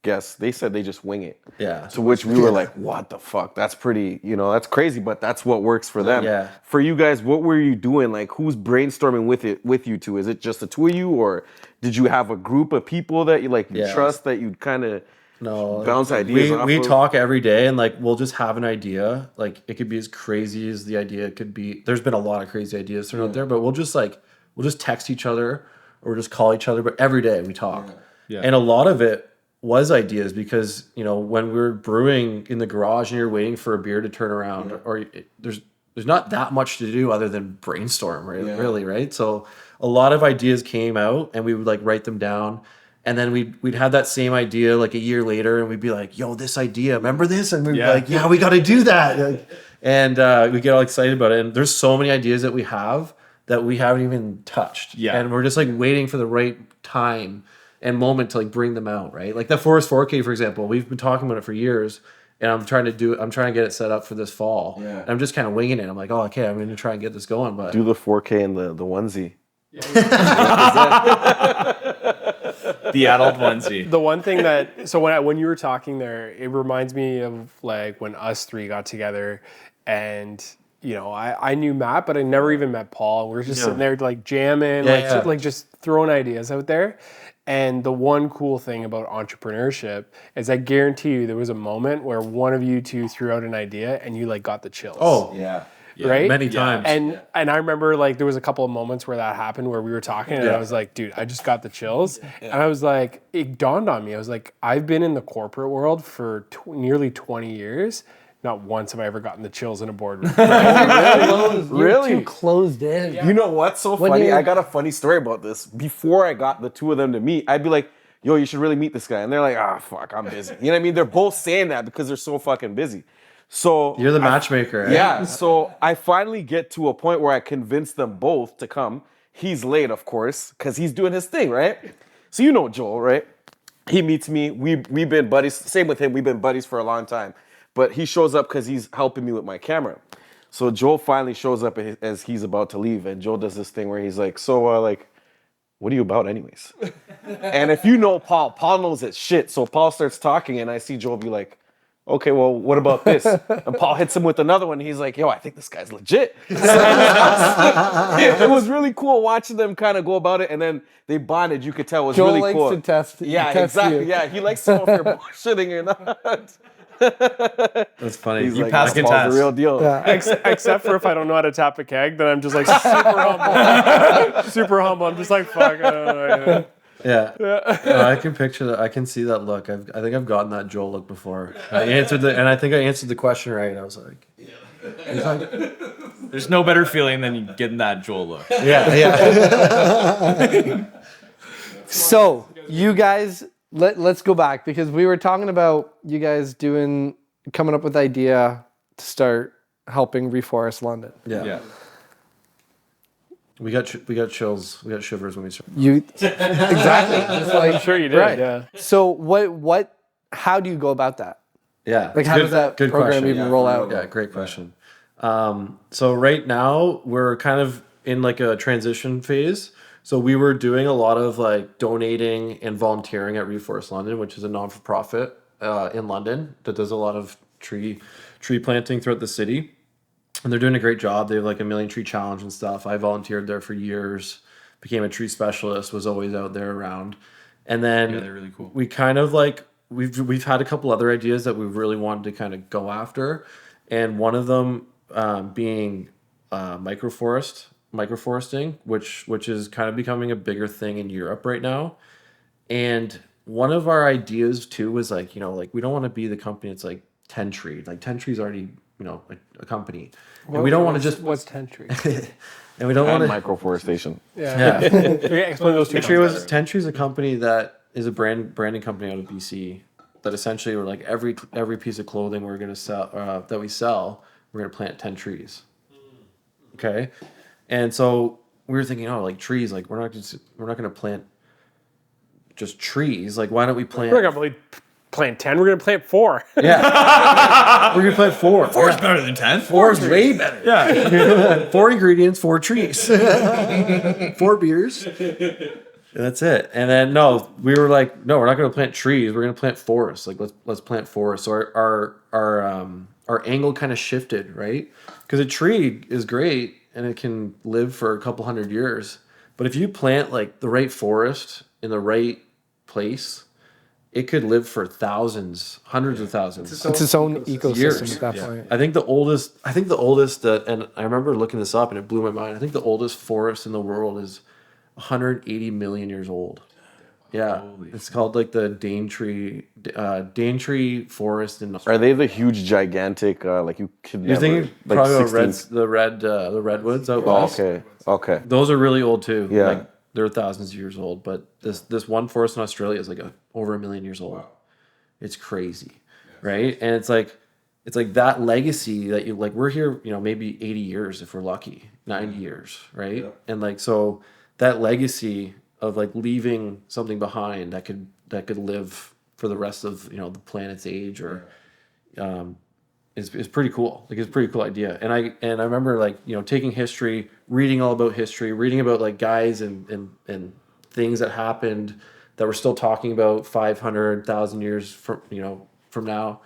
guests, they said they just wing it. Yeah. To which we were like, what the fuck? That's pretty, that's crazy, but that's what works for them. Yeah. For you guys, what were you doing? Like who's brainstorming with you two? Is it just the two of you, or did you have a group of people that you trust that you'd kind of bounce ideas off we of? talk every day, and like we'll just have an idea. Like it could be as crazy as the idea could be. There's been a lot of crazy ideas thrown out there, but we'll just text each other or just call each other. But every day we talk. Yeah. And a lot of it was ideas because, when we were brewing in the garage and you're waiting for a beer to turn around, or there's not that much to do other than brainstorm, right? Yeah. Really, right? So a lot of ideas came out, and we would like write them down. And then we'd have that same idea like a year later, and we'd be like, yo, this idea, remember this? And we'd be like, yeah, we got to do that. And we get all excited about it. And there's so many ideas that we have that we haven't even touched. Yeah. And we're just like waiting for the right time and moment to like bring them out, right? Like the Forest 4K, for example, we've been talking about it for years, and I'm trying to get it set up for this fall. Yeah. And I'm just kind of winging it. I'm like, oh, okay, I'm going to try and get this going. But Do the 4K and the onesie. The adult onesie. The one thing that when you were talking there, it reminds me of like when us three got together, and I knew Matt, but I never even met Paul. We were just sitting there like jamming, like just throwing ideas out there. And the one cool thing about entrepreneurship is I guarantee you there was a moment where one of you two threw out an idea and you like got the chills. oh, Yeah. right? many times. And I remember like there was a couple of moments where that happened where we were talking and I was like, dude, I just got the chills. And I was like, it dawned on me. I was like, I've been in the corporate world for nearly 20 years. Not once have I ever gotten the chills in a boardroom. Really? You're too closed in. You know what's so When funny? you- I got a funny story about this. Before I got the two of them to meet, I'd be like, yo, you should really meet this guy. And they're like, fuck, I'm busy. You know what I mean? They're both saying that because they're so fucking busy. So You're the matchmaker, right? yeah, so I finally get to a point where I convince them both to come. He's late, of course, because he's doing his thing, right? So you know Joel, right? He meets me. We've been buddies. Same with him. We've been buddies for a long time. But he shows up because he's helping me with my camera. So Joel finally shows up as he's about to leave. And Joel does this thing where he's like, so, what are you about anyways? And if you know Paul knows his shit. So Paul starts talking and I see Joel be like, okay, well, what about this? And Paul hits him with another one. He's like, yo, I think this guy's legit. It was really cool watching them kind of go about it, and then they bonded. You could tell it was Joel really likes cool. to test. Yeah, test exactly. you. Yeah, he likes to know if you're bullshitting or not. That's funny. He's You like, passed nah, the Paul's test. the real deal. Yeah. Except for if I don't know how to tap a keg, then I'm just like super humble. Super humble. I'm just like, fuck, I don't know. Yeah. No, I can picture that. I can see that look. I think I've gotten that Joel look before. I think I answered the question right. I was like, There's no better feeling than getting that Joel look. yeah. So you guys, let's go back because we were talking about you guys coming up with the idea to start helping reforest London. Yeah. We got chills. We got shivers when we started. You exactly. Just like, I'm sure you did, right. yeah. So how do you go about that? Yeah. Like how does that program even roll out? Yeah, great question. So right now we're kind of in like a transition phase. So we were doing a lot of like donating and volunteering at Reforest London, which is a non-for-profit in London that does a lot of tree planting throughout the city. And they're doing a great job. They have like a million tree challenge and stuff. I volunteered there for years, became a tree specialist, was always out there around. And then Yeah, they're really cool. we kind of like we've had a couple other ideas that we really wanted to kind of go after. And one of them being microforesting, which is kind of becoming a bigger thing in Europe right now. And one of our ideas too was like, like we don't want to be the company that's like 10 trees. Like 10 trees already, a company. And we don't want to just What's 10 trees? and we don't want And to microforestation. Yeah. Explain those two. 10 Tree is a company that is a branding company out of BC that essentially we're like every piece of clothing we're going to sell that we sell, we're going to plant 10 trees. Okay? And so we were thinking, like trees, like we're not going to plant just trees. Like why don't we plant We're not going to plant 10, we're going to plant 4. Yeah. We're going to plant 4. Four is better than 10. 4 is way better. Yeah. 4 ingredients, 4 trees. 4 beers. And that's it. And then we were like, no, we're not going to plant trees. We're going to plant forests. Like let's plant forests. So our angle kind of shifted, right? Because a tree is great and it can live for a couple hundred years. But if you plant like the right forest in the right place, it could live for thousands, hundreds of thousands. It's its own ecosystem Years. at that point. I think the oldest and I remember looking this up and it blew my mind. I think the oldest forest in the world is 180 million years old. Yeah, it's called like the Daintree Forest in. Are they the huge, gigantic, like you could You're never... thinking like probably 16 the redwoods out Oh, west. okay. Those are really old too. Yeah. Like they're thousands of years old. But this one forest in Australia is like over 1 million years old. It's crazy, right? And it's like that legacy that you like. We're here, maybe 80 years if we're lucky, 90 years, right? Yeah. And like so that legacy of like leaving something behind that could live for the rest of the planet's age or is pretty cool. Like it's a pretty cool idea. And I remember like taking history, reading all about history, reading about like guys and things that happened that we're still talking about 500,000 years from now.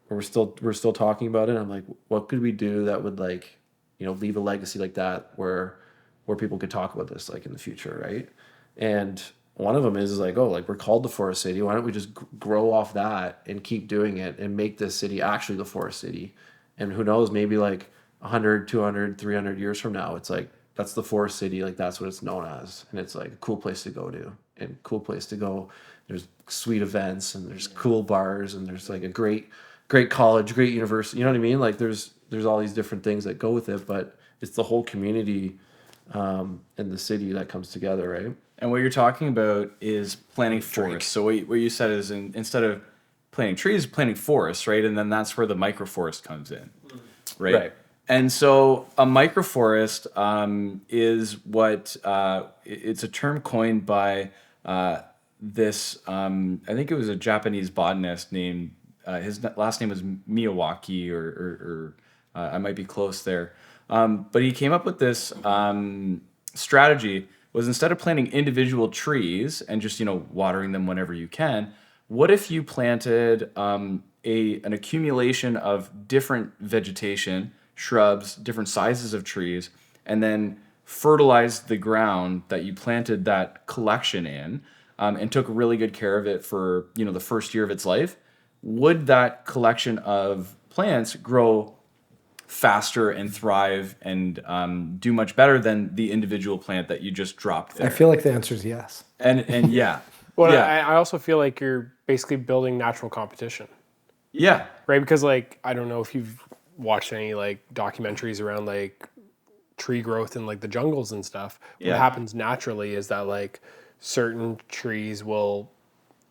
We're still talking about it. And I'm like, what could we do that would like leave a legacy like that where people could talk about this like in the future, right? And one of them is like, we're called the Forest City. Why don't we just grow off that and keep doing it and make this city actually the Forest City? And who knows, maybe like 100, 200, 300 years from now, it's like, that's the Forest City. Like that's what it's known as. And it's like a cool place to go to and cool place to go. There's sweet events and there's cool bars and there's like a great college, great university. You know what I mean? Like there's all these different things that go with it, but it's the whole community in the city that comes together, right? And what you're talking about is planting forests. So what you said is instead of planting trees, planting forests, right? And then that's where the microforest comes in, right? And so a microforest is what it's a term coined by this. I think it was a Japanese botanist named his last name was Miyawaki, or I might be close there. But he came up with this strategy was instead of planting individual trees and just watering them whenever you can, what if you planted an accumulation of different vegetation, shrubs, different sizes of trees, and then fertilized the ground that you planted that collection in, and took really good care of it for the first year of its life? Would that collection of plants grow faster and thrive and do much better than the individual plant that you just dropped there? I feel like the answer is yes. And yeah. Well, yeah. I also feel like you're basically building natural competition, Yeah. right? Because like I don't know if you've watched any like documentaries around like tree growth in like the jungles and stuff. What Yeah. happens naturally is that like certain trees will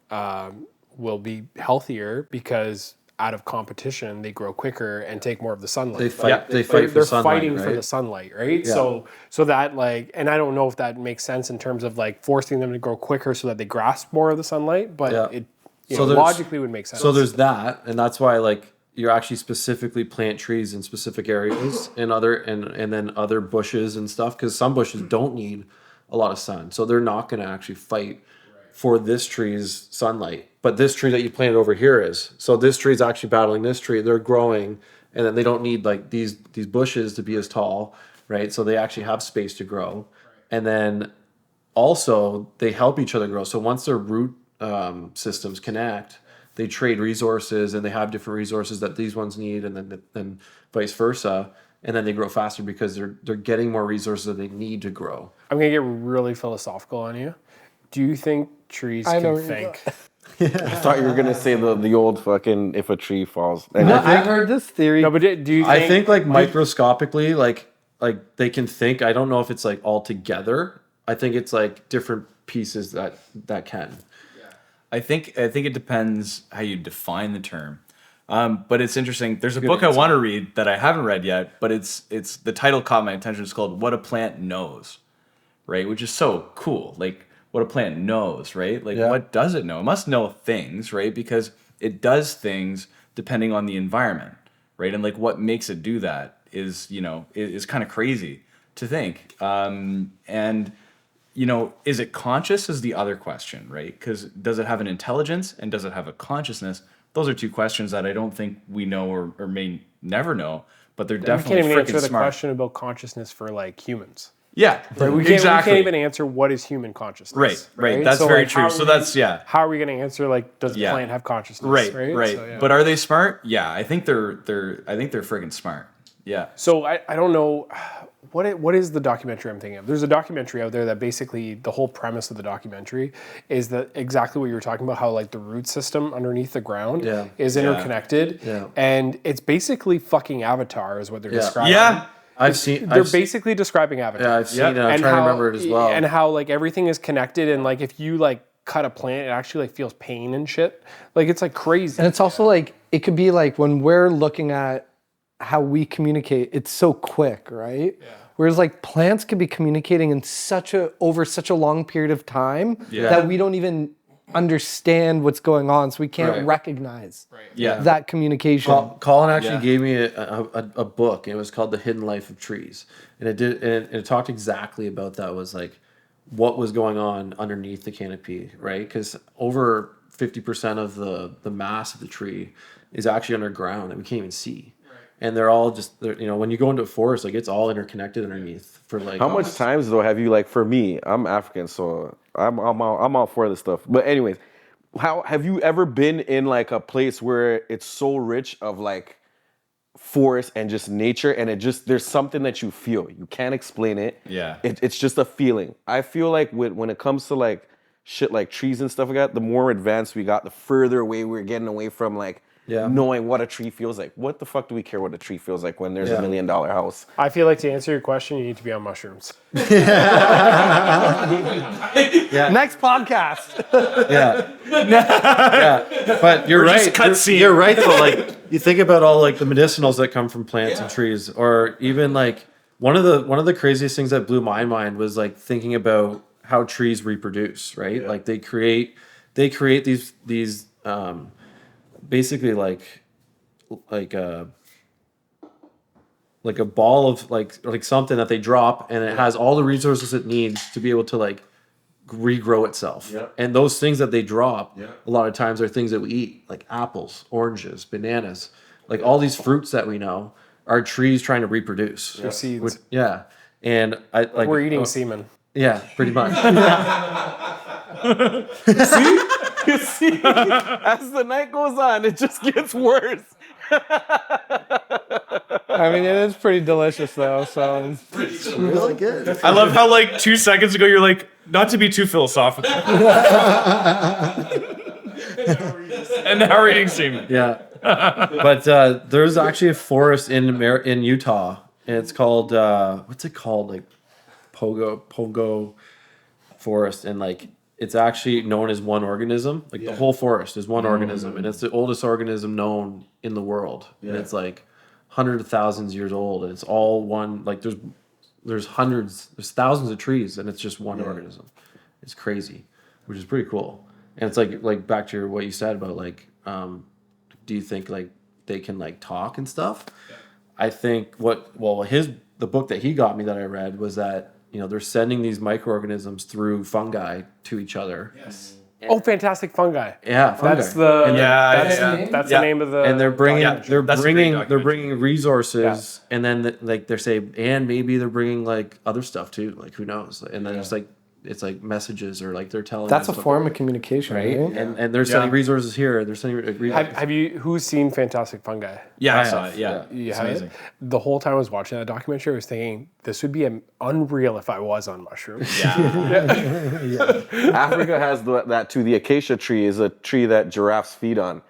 be healthier because out of competition they grow quicker and take more of the sunlight. They fight. Yeah. They fight for They're sunlight, fighting right? for the sunlight, right? Yeah. So that like, and I don't know if that makes sense in terms of like forcing them to grow quicker so that they grasp more of the sunlight, but Yeah. it So there's- logically would make sense. So there's that, and that's why like you actually specifically plant trees in specific areas and then other bushes and stuff, because some bushes don't need a lot of sun, so they're not going to actually fight for this tree's sunlight. But this tree that you planted over here is. So this tree is actually battling this tree. They're growing, and then they don't need like these bushes to be as tall, right? So they actually have space to grow, and then also they help each other grow. So once their root systems connect, they trade resources, and they have different resources that these ones need, and then vice versa, and then they grow faster because they're getting more resources that they need to grow. I'm gonna get really philosophical on you. Do you think trees I know can where you're think? I thought you were gonna say the old fucking if a tree falls. And No, I've heard this theory. No, but do you think? I think like microscopically, like they can think. I don't know if it's like all together. I think it's like different pieces that can. I think it depends how you define the term. But it's interesting. There's a book I want to read that I haven't read yet, but it's the title caught my attention. It's called What a Plant Knows, right? Which is so cool. Like what a plant knows, right? Like what does it know? It must know things, right? Because it does things depending on the environment, right? And like what makes it do that is is kind of crazy to think. And is it conscious is the other question, right? Because does it have an intelligence and does it have a consciousness? Those are two questions that I don't think we know or may never know, but they're we definitely can't even answer freaking the smart. question about consciousness for like humans. Yeah, Right? We can't even answer what is human consciousness. Right. That's very like, true. how So are that's we- How are we going to answer like does the Yeah. plant have consciousness? right. So, yeah. But are they smart? Yeah, I think they're freaking smart. Yeah. So I don't know what is the documentary I'm thinking of. There's a documentary out there that basically the whole premise of the documentary is that exactly what you were talking about, how like the root system underneath the ground is interconnected, and it's basically fucking Avatar is what they're describing. Yeah. They're basically describing Avatar. Yeah, I've seen it. I'm trying to remember it as well. And how like everything is connected, and like if you like cut a plant, it actually like feels pain and shit. Like it's like crazy. And it's also like, it could be like when we're looking at how we communicate, it's so quick, right? Yeah. Whereas like plants could be communicating in over such a long period of time that we don't even understand what's going on. So we can't recognize that communication. Colin actually gave me a book. It was called The Hidden Life of Trees, and it talked exactly about that. Was like what was going on underneath the canopy, right? Because over 50% of the mass of the tree is actually underground that we can't even see. And they're all just, when you go into a forest, like it's all interconnected underneath. For like, how much times though have you like? For me, I'm African, so I'm all for this stuff. But anyways, how have you ever been in like a place where it's so rich of like forest and just nature, and there's something that you feel, you can't explain it. Yeah, it's just a feeling. I feel like when it comes to like shit like trees and stuff like that, the more advanced we got, the further away we're getting away from like. Knowing what a tree feels like. What the fuck do we care what a tree feels like when there's $1 million house? I feel like to answer your question, you need to be on mushrooms. Next podcast. But you're right. cutscene. You're right though. Like you think about all like the medicinals that come from plants and trees, or even like one of the craziest things that blew my mind was like thinking about how trees reproduce. Right, like they create these basically like a ball of like something that they drop, and it has all the resources it needs to be able to like regrow itself. Yeah. And those things that they drop, Yeah. a lot of times are things that we eat, like apples, oranges, bananas, like all these fruits that we know are trees trying to reproduce. They're seeds. And I like We're eating semen. Yeah, pretty much. You see, as the night goes on, it just gets worse. I mean, it is pretty delicious though. So Really good. I love how like 2 seconds ago you're like, not to be too philosophical. And now we're eating semen. Yeah. But there's actually a forest in Utah, and it's called what's it called? Like Pogo Forest, and like it's actually known as one organism. Like the whole forest is one organism, and it's the oldest organism known in the world. And it's like hundreds of thousands of years old, and it's all one. Like there's thousands of trees, and it's just one organism. It's crazy, which is pretty cool. And it's like back to what you said about like, do you think like they can like talk and stuff? I think the book that he got me that I read was that, you know, they're sending these microorganisms through fungi to each other. Yes. Oh, fantastic fungi. Yeah, fungi. That's the And that's the name of the. and they're bringing that's a great documentary. resources, and then like they're saying, and maybe they're bringing like other stuff too, like who knows? And then it's like messages, or like they're telling. that's a them form of communication, right? And they're sending resources here. They're sending. Have you who's seen Fantastic Fungi? Yeah, I I saw have, it. Yeah, You it's have amazing. it? The whole time I was watching that documentary, I was thinking this would be unreal if I was on mushrooms. Africa has that too. The acacia tree is a tree that giraffes feed on,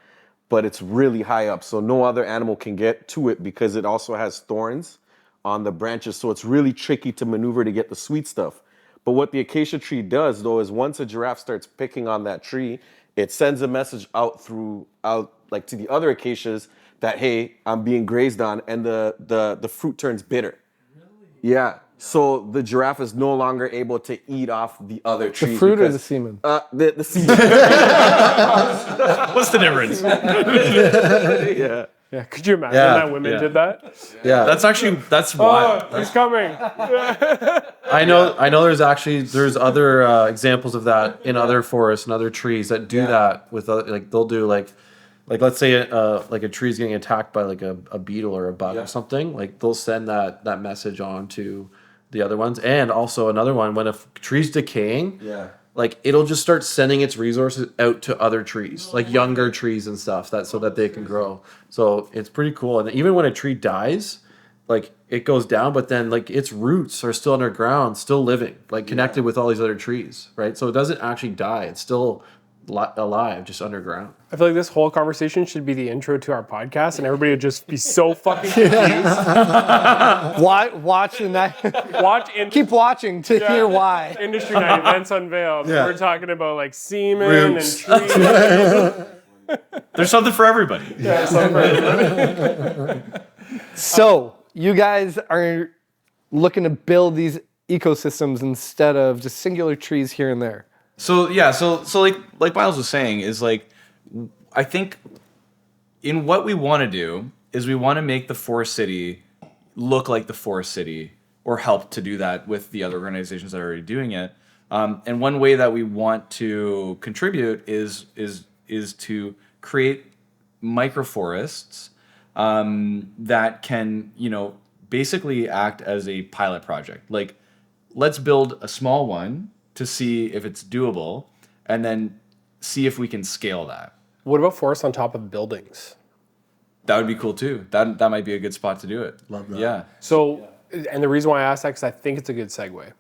but it's really high up, so no other animal can get to it because it also has thorns on the branches. So it's really tricky to maneuver to get the sweet stuff. But what the acacia tree does, though, is once a giraffe starts picking on that tree, it sends a message out like to the other acacias that, hey, I'm being grazed on, and the fruit turns bitter. Really? Yeah. So the giraffe is no longer able to eat off the other trees. The fruit or the semen? The semen. What's the difference? Yeah. Yeah, could you imagine Yeah, that women did that? Yeah, That's wild. Oh, he's coming. I know. There's other examples of that in other forests and other trees that do that with like they'll do like let's say like a tree's getting attacked by like a beetle or a bug or something. Like they'll send that message on to the other ones, and also another one when a tree's decaying. Yeah. Like it'll just start sending its resources out to other trees, like younger trees and stuff, so that they can grow. So it's pretty cool. And even when a tree dies, like it goes down, but then like its roots are still underground, still living, like connected with all these other trees, right? So it doesn't actually die; it's still alive, just underground. I feel like this whole conversation should be the intro to our podcast, and everybody would just be so fucking confused. Watch the night. Keep Keep watching to hear why. Industry Night Events Unveiled. Yeah. We're talking about like semen Roots. and trees. There's something for everybody. So you guys are looking to build these ecosystems instead of just singular trees here and there. So yeah, so like Myles was saying, is like I think in what we want to do is we want to make the forest city look like the forest city, or help to do that with the other organizations that are already doing it. And one way that we want to contribute is to create microforests that can, you know, basically act as a pilot project. Like, let's build a small one to see if it's doable, and then see if we can scale that. What about forests on top of buildings? That would be cool too. That might be a good spot to do it. Love that. Yeah. So, and the reason why I asked that, because I think it's a good segue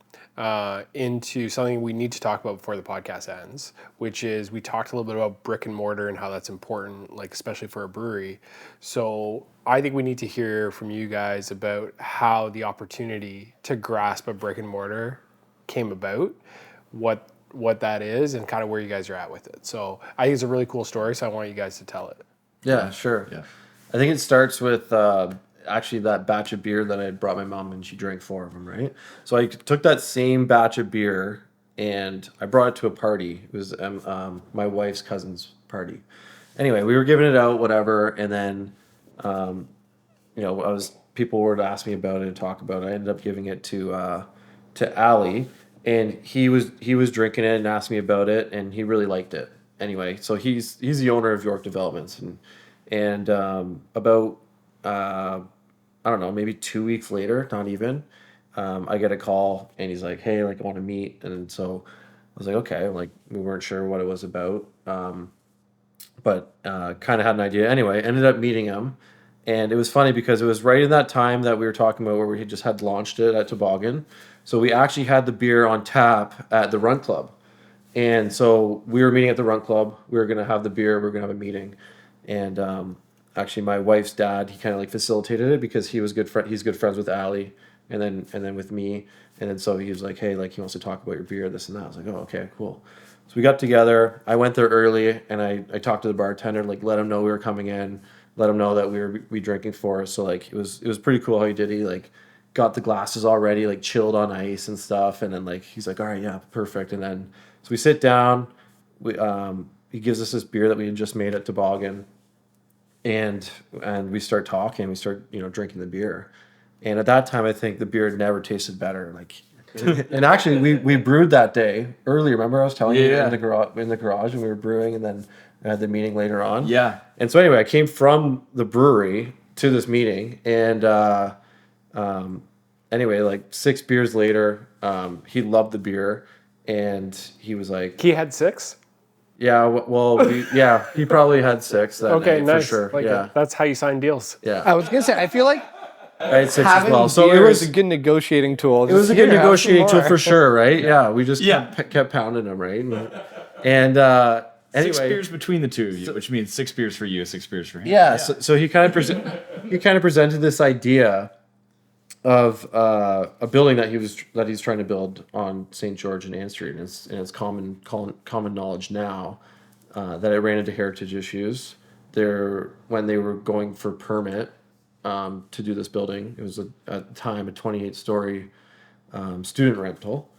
into something we need to talk about before the podcast ends, which is we talked a little bit about brick and mortar and how that's important, like especially for a brewery. So I think we need to hear from you guys about how the opportunity to grasp a brick and mortar came about, what that is, and kind of where you guys are at with it. So I think it's a really cool story, so I want you guys to tell it. Yeah, sure. Yeah. I think it starts with actually that batch of beer that I had brought my mom, and she drank 4 of them, right? So I took that same batch of beer and I brought it to a party. It was my wife's cousin's party. Anyway, we were giving it out, whatever, and then people were to ask me about it and talk about it. I ended up giving it to Allie, and he was drinking it and asked me about it, and he really liked it. Anyway, so he's the owner of York Developments, and about I don't know, maybe 2 weeks later, not even, I get a call and he's like, hey, like I want to meet. And so I was like, okay, like we weren't sure what it was about. But kind of had an idea. Anyway, ended up meeting him. And it was funny because it was right in that time that we were talking about where we just had launched it at Toboggan. So we actually had the beer on tap at the Run Club. And so we were meeting at the Run Club. We were going to have the beer. We were going to have a meeting. And actually, my wife's dad, he kind of like facilitated it because he was he's good friends with Allie, and then with me, and then so he was like, hey, like he wants to talk about your beer, this and that. I was like, oh, okay, cool. So we got together. I went there early, and I talked to the bartender, like let him know we were coming in, let him know that we drinking for us. So like it was pretty cool how he did. He like got the glasses already, like chilled on ice and stuff, and then like he's like, all right, yeah, perfect. And then so we sit down. He gives us this beer that we had just made at Toboggan. And we start talking, we start, drinking the beer. And at that time, I think the beer had never tasted better. Like, and actually we brewed that day earlier. Remember I was telling you in the garage and we were brewing, and then I had the meeting later on. Yeah. And so anyway, I came from the brewery to this meeting, and anyway, like 6 beers later, he loved the beer, and he was like, He had 6? yeah, well, he probably had 6 that Okay, night, nice. for sure. Like Yeah. that's how you sign deals. Yeah. I was gonna say, I feel like I had 6 as having well. So beer it is was a good negotiating tool. it was a good negotiating tool for sure, right? Yeah, we just Yeah. kept pounding them, right? And Six anyway, beers between the two of you, which means 6 beers for you, 6 beers for him. yeah. So he kind of presented this idea of a building that he's trying to build on St. George and Ann Street, and it's common knowledge now that it ran into heritage issues there when they were going for permit to do this building. It was at the time a 28-story student rental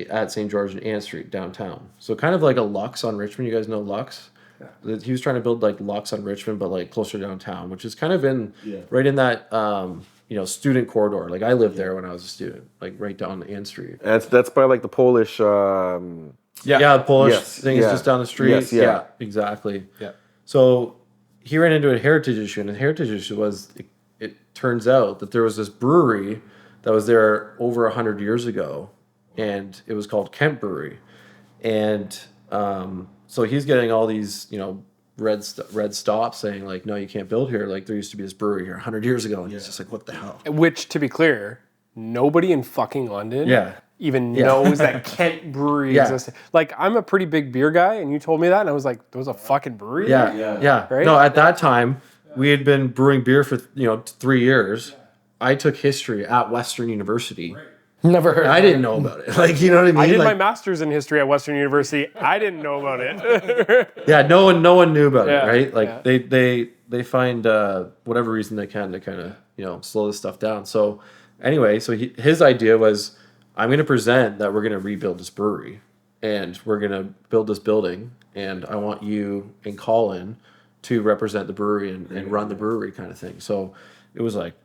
at St. George and Ann Street downtown. So kind of like a Lux on Richmond. You guys know Lux? Yeah. He was trying to build like Lux on Richmond, but like closer downtown, which is kind of right in that student corridor. Like I lived there when I was a student, like right down Ann Street. And that's by like the Polish. The Polish thing is just down the street. Yes, yeah. Exactly. Yeah. So he ran into a heritage issue, and the heritage issue was it turns out that there was this brewery that was there over 100 years ago, and it was called Kent Brewery, and so he's getting all these red stops saying like, no, you can't build here. Like there used to be this brewery here 100 years ago, and he's just like, what the hell? Which, to be clear, nobody in fucking London even knows that Kent Brewery existed. Like, I'm a pretty big beer guy, and you told me that, and I was like, there was a fucking brewery? Yeah. Right? No, at that time, we had been brewing beer for 3 years. I took history at Western University. Never heard. I didn't know about it. Like, you know what I mean? I did like, my master's in history at Western University. I didn't know about it. yeah, no one knew about Yeah, it, right? Like they find whatever reason they can to kind of slow this stuff down. So anyway, his idea was, I'm going to present that we're going to rebuild this brewery, and we're going to build this building, and I want you and Colin to represent the brewery and run the brewery kind of thing. So it was like,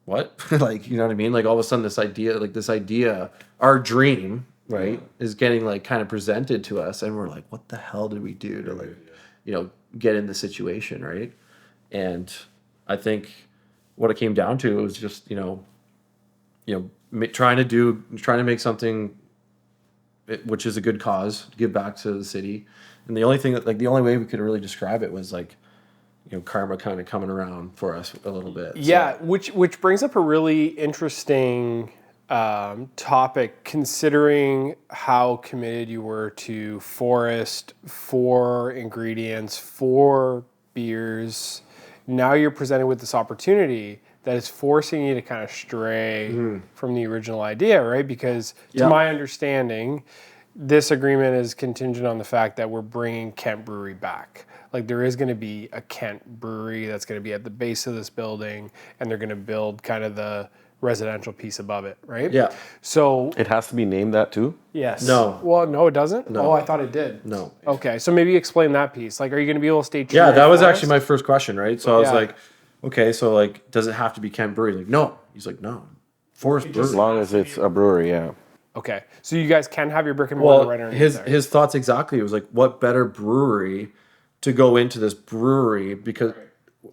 what? Like, you know what I mean? Like all of a sudden this idea, our dream, right, is getting like kind of presented to us, and we're like, what the hell did we do to like, get in the situation, right? And I think what it came down to was just, trying to make something which is a good cause, give back to the city. And the only way we could really describe it was like, karma kind of coming around for us a little bit. Yeah, which brings up a really interesting topic, considering how committed you were to forest, for ingredients, for beers. Now you're presented with this opportunity that is forcing you to kind of stray from the original idea, right? Because to my understanding, this agreement is contingent on the fact that we're bringing Kent Brewery back. Like there is going to be a Kent Brewery that's going to be at the base of this building, and they're going to build kind of the residential piece above it, right? Yeah. So It has to be named that too? yes. No. Well, no, it doesn't. No. Oh, I thought it did. No. Okay, so maybe explain that piece. Like, are you going to be able to stay true? Yeah, to that was forest? actually my first question, right? So I was Yeah. like, okay, so like, does it have to be Kent Brewery? Like, no. He's like, no. Forest As Brewery. long as it's a brewery, yeah. Okay, so you guys can have your brick and mortar right underneath there. his thoughts exactly. It was like, what better brewery to go into this brewery because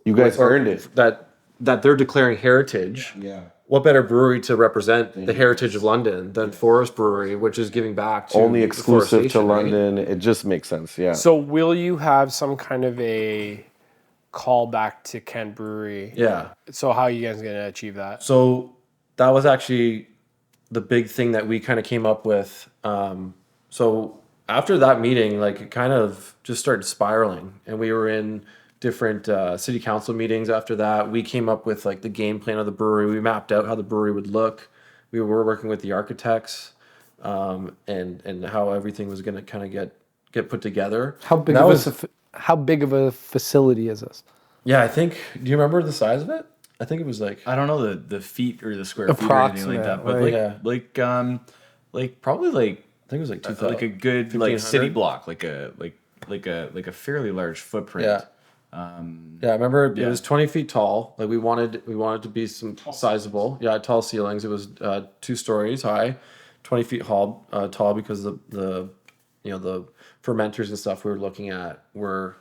You guys earned it. that they're declaring heritage. Yeah. What better brewery to represent the heritage of London than Forest Brewery, which is giving back to Only exclusive to deforestation, right? London. It just makes sense. Yeah. So will you have some kind of a call back to Kent Brewery? Yeah. So how are you guys going to achieve that? So that was actually the big thing that we kind of came up with. So after that meeting, like it kind of just started spiraling, and we were in different city council meetings after that. We came up with like the game plan of the brewery. We mapped out how the brewery would look. We were working with the architects, and how everything was going to kind of get put together. How big And of that was, how big of a facility is this? yeah, I think. Do you remember the size of it? I think it was like I don't know the feet or the square feet or anything like that, but Approximate, like probably like I think it was like 2,000. like a good like 1,500? city block, like a fairly large footprint. Yeah. Yeah, I remember it was 20 feet tall. Like we wanted to be some sizable. Yeah, tall ceilings. It was 2 stories high, 20 feet tall because the the fermenters and stuff we were looking at were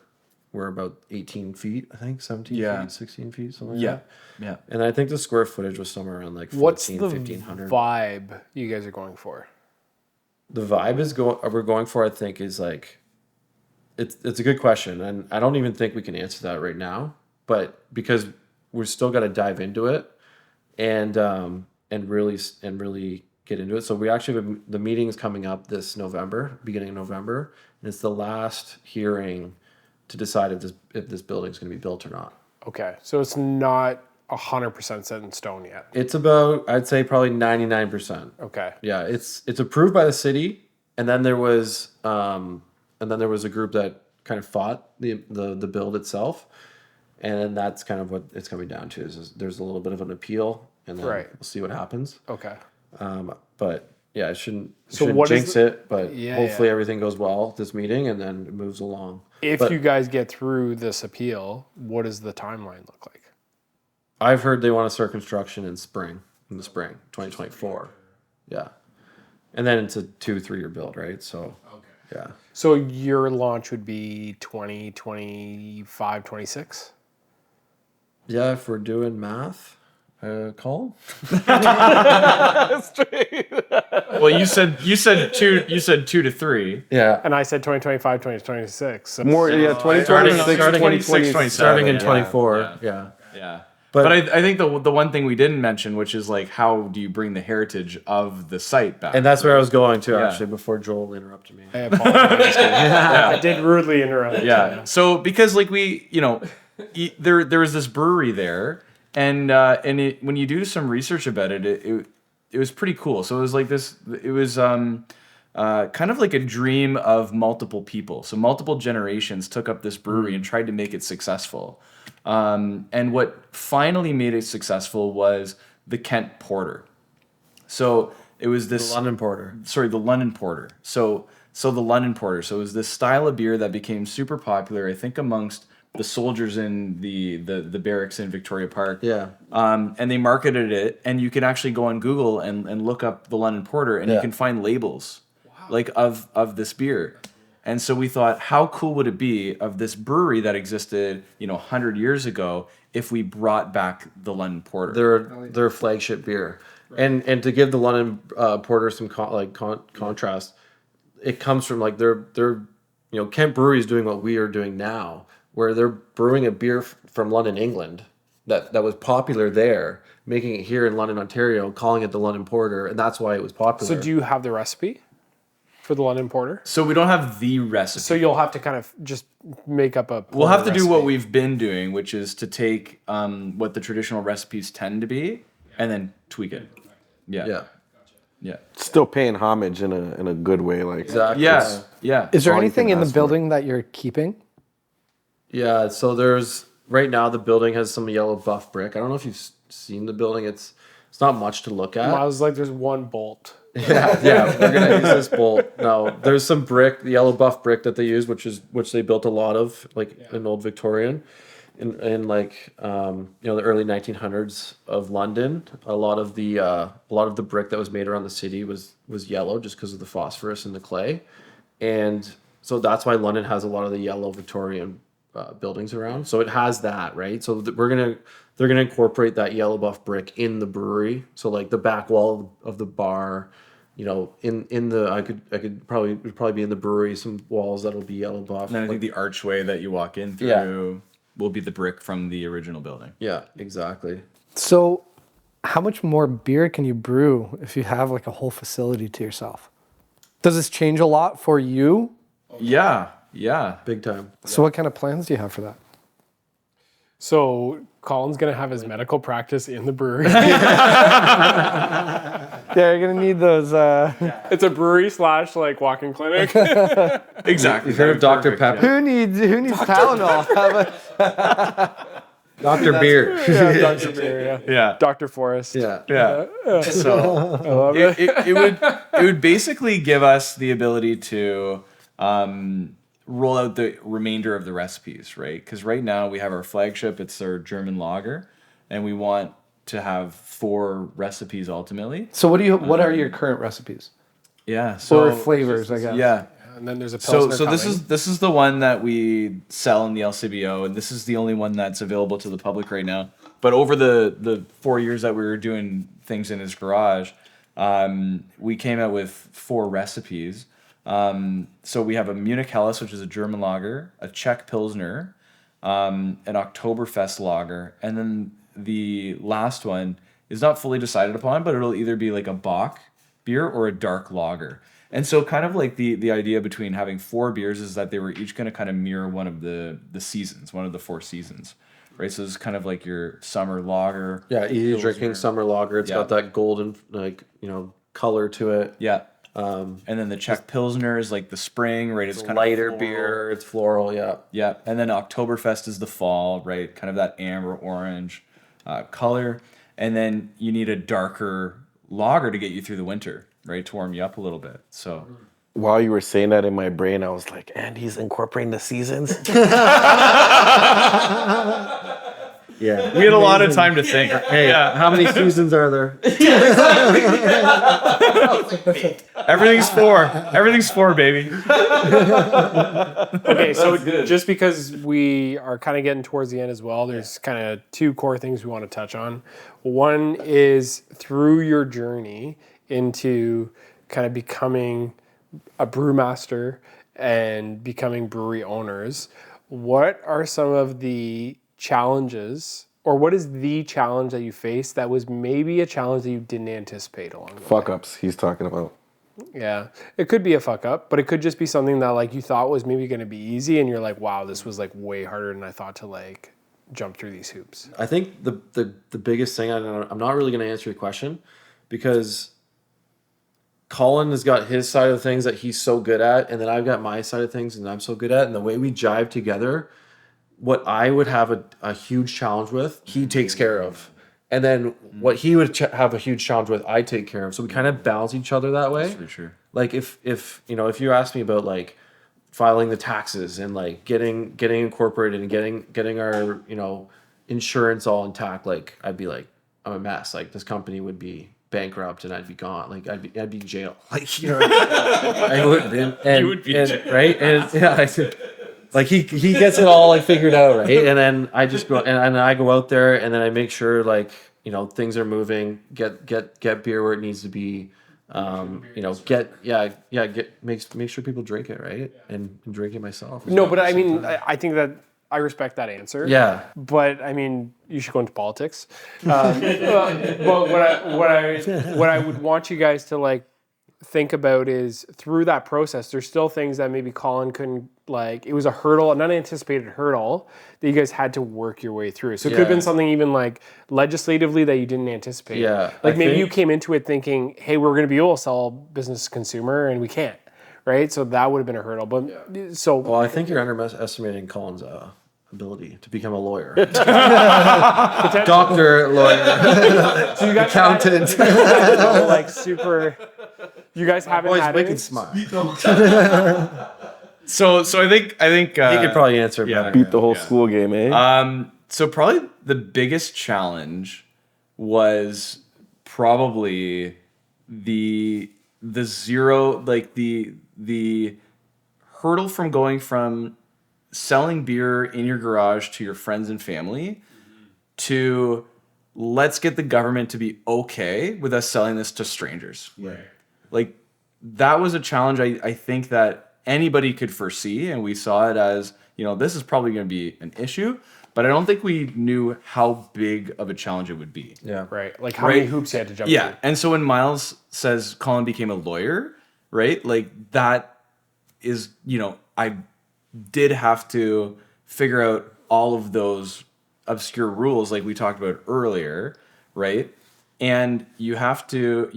about 18 feet, I think, 17 feet, 16 feet, something like Yeah. that. Yeah. And I think the square footage was somewhere around like 14, What's the 1,500. vibe you guys are going for? The vibe we're going for, I think, is like it's a good question, and I don't even think we can answer that right now, but because we're still got to dive into it and really get into it. So we actually have the meeting is coming up this November, beginning of November, and it's the last hearing to decide if this building is going to be built or not. Okay, so it's not 100% set in stone yet. It's about, I'd say, probably 99%. Okay. Yeah, it's approved by the city, and then there was a group that kind of fought the build itself, and that's kind of what it's coming down to. Is there's a little bit of an appeal, and then Right. we'll see what happens. Okay. But yeah, it shouldn't So what is jinx it. But Yeah, hopefully everything goes well this meeting, and then it moves along. If But you guys get through this appeal, what does the timeline look like? I've heard they want to start construction in the spring, 2024. Yeah, and then it's a 2-3 year build, right? So yeah. So your launch would be 2025, 26? Yeah, if we're doing math, Colin? Well, you said 2 to 3. Yeah. And I said 2025, 2026. So More, yeah, 2026, starting in 2027. Starting in Yeah. 24. Yeah. Yeah. But- But I think the one thing we didn't mention, which is like, how do you bring the heritage of the site back? And that's where I was going to Yeah. actually before Joel interrupted me. I apologize. I did rudely interrupt. Yeah. So because like there was this brewery there, and when you do some research about it, it was pretty cool. So it was like this. It was kind of like a dream of multiple people. So multiple generations took up this brewery and tried to make it successful. And what finally made it successful was the Kent Porter. So it was this London Porter. Sorry, the London Porter. So the London Porter. So it was this style of beer that became super popular, I think, amongst the soldiers in the barracks in Victoria Park. Yeah. And they marketed it, and you can actually go on Google and look up the London Porter, and you can find labels like of this beer. And so we thought, how cool would it be of this brewery that existed, 100 years ago, if we brought back the London Porter? Their flagship beer. And to give the London Porter some contrast, it comes from like they're Kent Brewery is doing what we are doing now, where they're brewing a beer from London, England, that was popular there, making it here in London, Ontario, calling it the London Porter, and that's why it was popular. So do you have the recipe for the London Porter? So we don't have the recipe. So you'll have to kind of just make up a porter We'll have to do what recipe. we've been doing, which is to take what the traditional recipes tend to be and then tweak it. Yeah. Still paying homage in a good way, like Exactly. Yeah. Yeah. Is there all you anything can in the ask for. building that you're keeping? Yeah, so there's right now the building has some yellow buff brick. I don't know if you've seen the building. It's not much to look at. I was like, there's one bolt. Yeah, we're gonna use this bolt. No, there's some brick, the yellow buff brick that they use, which they built a lot of, like an old Victorian. in like the early 1900s of London, a lot of the brick that was made around the city was yellow just because of the phosphorus in the clay, and so that's why London has a lot of the yellow Victorian buildings around. So it has that, right? So they're gonna incorporate that yellow buff brick in the brewery. So like the back wall of the bar, in the I could probably would probably be in the brewery some walls that'll be yellow buff. And then I think the archway that you walk in through will be the brick from the original building. Yeah, exactly. So, how much more beer can you brew if you have like a whole facility to yourself? Does this change a lot for you? Yeah. Big time. So, what kind of plans do you have for that? So Colin's gonna have his medical practice in the brewery. Yeah, you're gonna need those. It's a brewery / like walk-in clinic. Exactly. You've heard of Dr. Pepper? Who needs Tylenol? Dr. Beer. Yeah, Dr. Beer, Yeah. Dr. Forrest. Yeah. So it would basically give us the ability to roll out the remainder of the recipes, right? Because right now we have our flagship, it's our German lager, and we want to have 4 recipes ultimately. So, what are your current recipes? Yeah. So Or flavors, I guess. yeah. And then there's a So Pilsner this is the one that we sell in the LCBO, and this is the only one that's available to the public right now. But over the 4 years that we were doing things in his garage, we came out with 4 recipes. So we have a Munich Helles, which is a German lager, a Czech Pilsner, an Oktoberfest lager, and then the last one is not fully decided upon, but it'll either be like a Bock beer or a dark lager. And so kind of like the idea between having 4 beers is that they were each going to kind of mirror one of the seasons, one of the 4 seasons, right? So it's kind of like your summer lager. Yeah, easy drinking summer lager. It's got that golden color to it. Yeah. And then the Czech Pilsner is like the spring, right? It's kind Lighter of beer. It's floral. Yeah. Yeah. And then Oktoberfest is the fall, right? Kind of that amber orange color. And then you need a darker lager to get you through the winter, right? To warm you up a little bit. So While you were saying that in my brain, I was like, and he's incorporating the seasons? Yeah. we had a lot of time to think. Hey, how many seasons are there? Everything's 4. Everything's 4, baby. Okay, so just because we are kind of getting towards the end as well, there's kind of 2 core things we want to touch on. One is through your journey into kind of becoming a brewmaster and becoming brewery owners, what are some of the challenges, or what is the challenge that you faced that was maybe a challenge that you didn't anticipate along the way? Fuck ups he's talking about. Yeah, it could be a fuck up, but it could just be something that like you thought was maybe going to be easy, and you're like, wow, this was like way harder than I thought to like jump through these hoops. I think the biggest thing, I'm not really going to answer your question because Colin has got his side of things that he's so good at, and then I've got my side of things and I'm so good at, and the way we jive together, what I would have a huge challenge with, he takes care of. And then what he would have a huge challenge with, I take care of. So we kind of balance each other that way. That's for sure. Like if you ask me about like filing the taxes and like getting incorporated and getting our, insurance all intact, like I'd be like, I'm a mess. Like this company would be bankrupt and I'd be gone. Like I'd be in jail. Like, I would and You would be in jail. right? And yeah, like he gets it all like figured out, right? And then I just go and I go out there and then I make sure like, things are moving, get beer where it needs to be. Make sure people drink it, right? And drink it myself. No, but I mean, I think that I respect that answer. Yeah. But I mean, you should go into politics. But what I would want you guys to like think about is through that process, there's still things that maybe Colin couldn't like. It was a hurdle, an unanticipated hurdle that you guys had to work your way through. So it could have been something even like legislatively that you didn't anticipate. Yeah. Like maybe you came into it thinking, hey, we're going to be able to sell business to consumer and we can't. Right, so that would have been a hurdle. But well, I think you're underestimating Colin's ability to become a lawyer, doctor, lawyer, so you guys accountant, like super. You guys haven't always had wicked any? smart. So I think He could probably answer it yeah. better. Beat the whole school game, eh? So probably the biggest challenge was probably the zero, like the hurdle from going from selling beer in your garage to your friends and family to let's get the government to be okay with us selling this to strangers. Right. Like that was a challenge I think that anybody could foresee, and we saw it as, this is probably going to be an issue, but I don't think we knew how big of a challenge it would be. Yeah. Right. Like how many hoops you had to jump Yeah. through. And so when Myles says Colin became a lawyer, right? Like that is, I did have to figure out all of those obscure rules like we talked about earlier, right? And you have to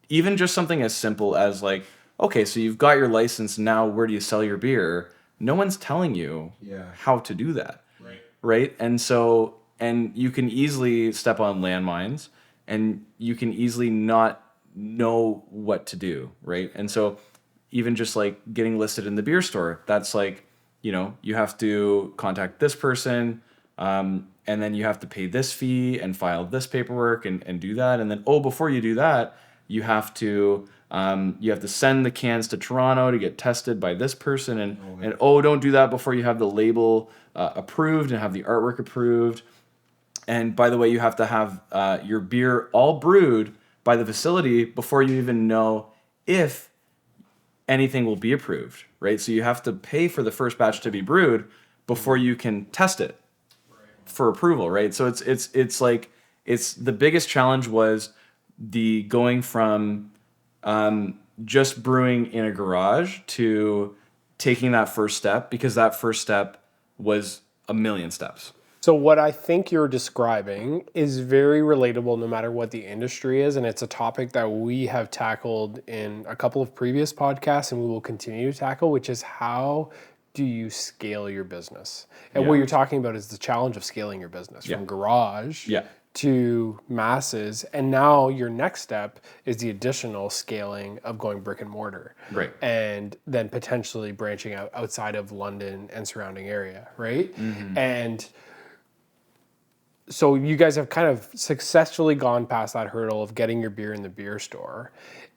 even just something as simple as like, okay, so you've got your license, now where do you sell your beer? No one's telling you how to do that. Right? And so, and you can easily step on landmines and you can easily not know what to do, right? And so even just like getting listed in the beer store, that's like, you have to contact this person, and then you have to pay this fee and file this paperwork and do that. And then, before you do that, you have to send the cans to Toronto to get tested by this person, and don't do that before you have the label approved and have the artwork approved. And by the way, you have to have your beer all brewed by the facility before you even know if anything will be approved, right? So you have to pay for the first batch to be brewed before you can test it for approval, right? So it's like the biggest challenge was the going from just brewing in a garage to taking that first step, because that first step was a million steps. So what I think you're describing is very relatable no matter what the industry is, and it's a topic that we have tackled in a couple of previous podcasts and we will continue to tackle, which is how do you scale your business? And what you're talking about is the challenge of scaling your business from garage to masses, and now your next step is the additional scaling of going brick and mortar. Right. And then potentially branching out outside of London and surrounding area, right? Mm-hmm. And so you guys have kind of successfully gone past that hurdle of getting your beer in the beer store.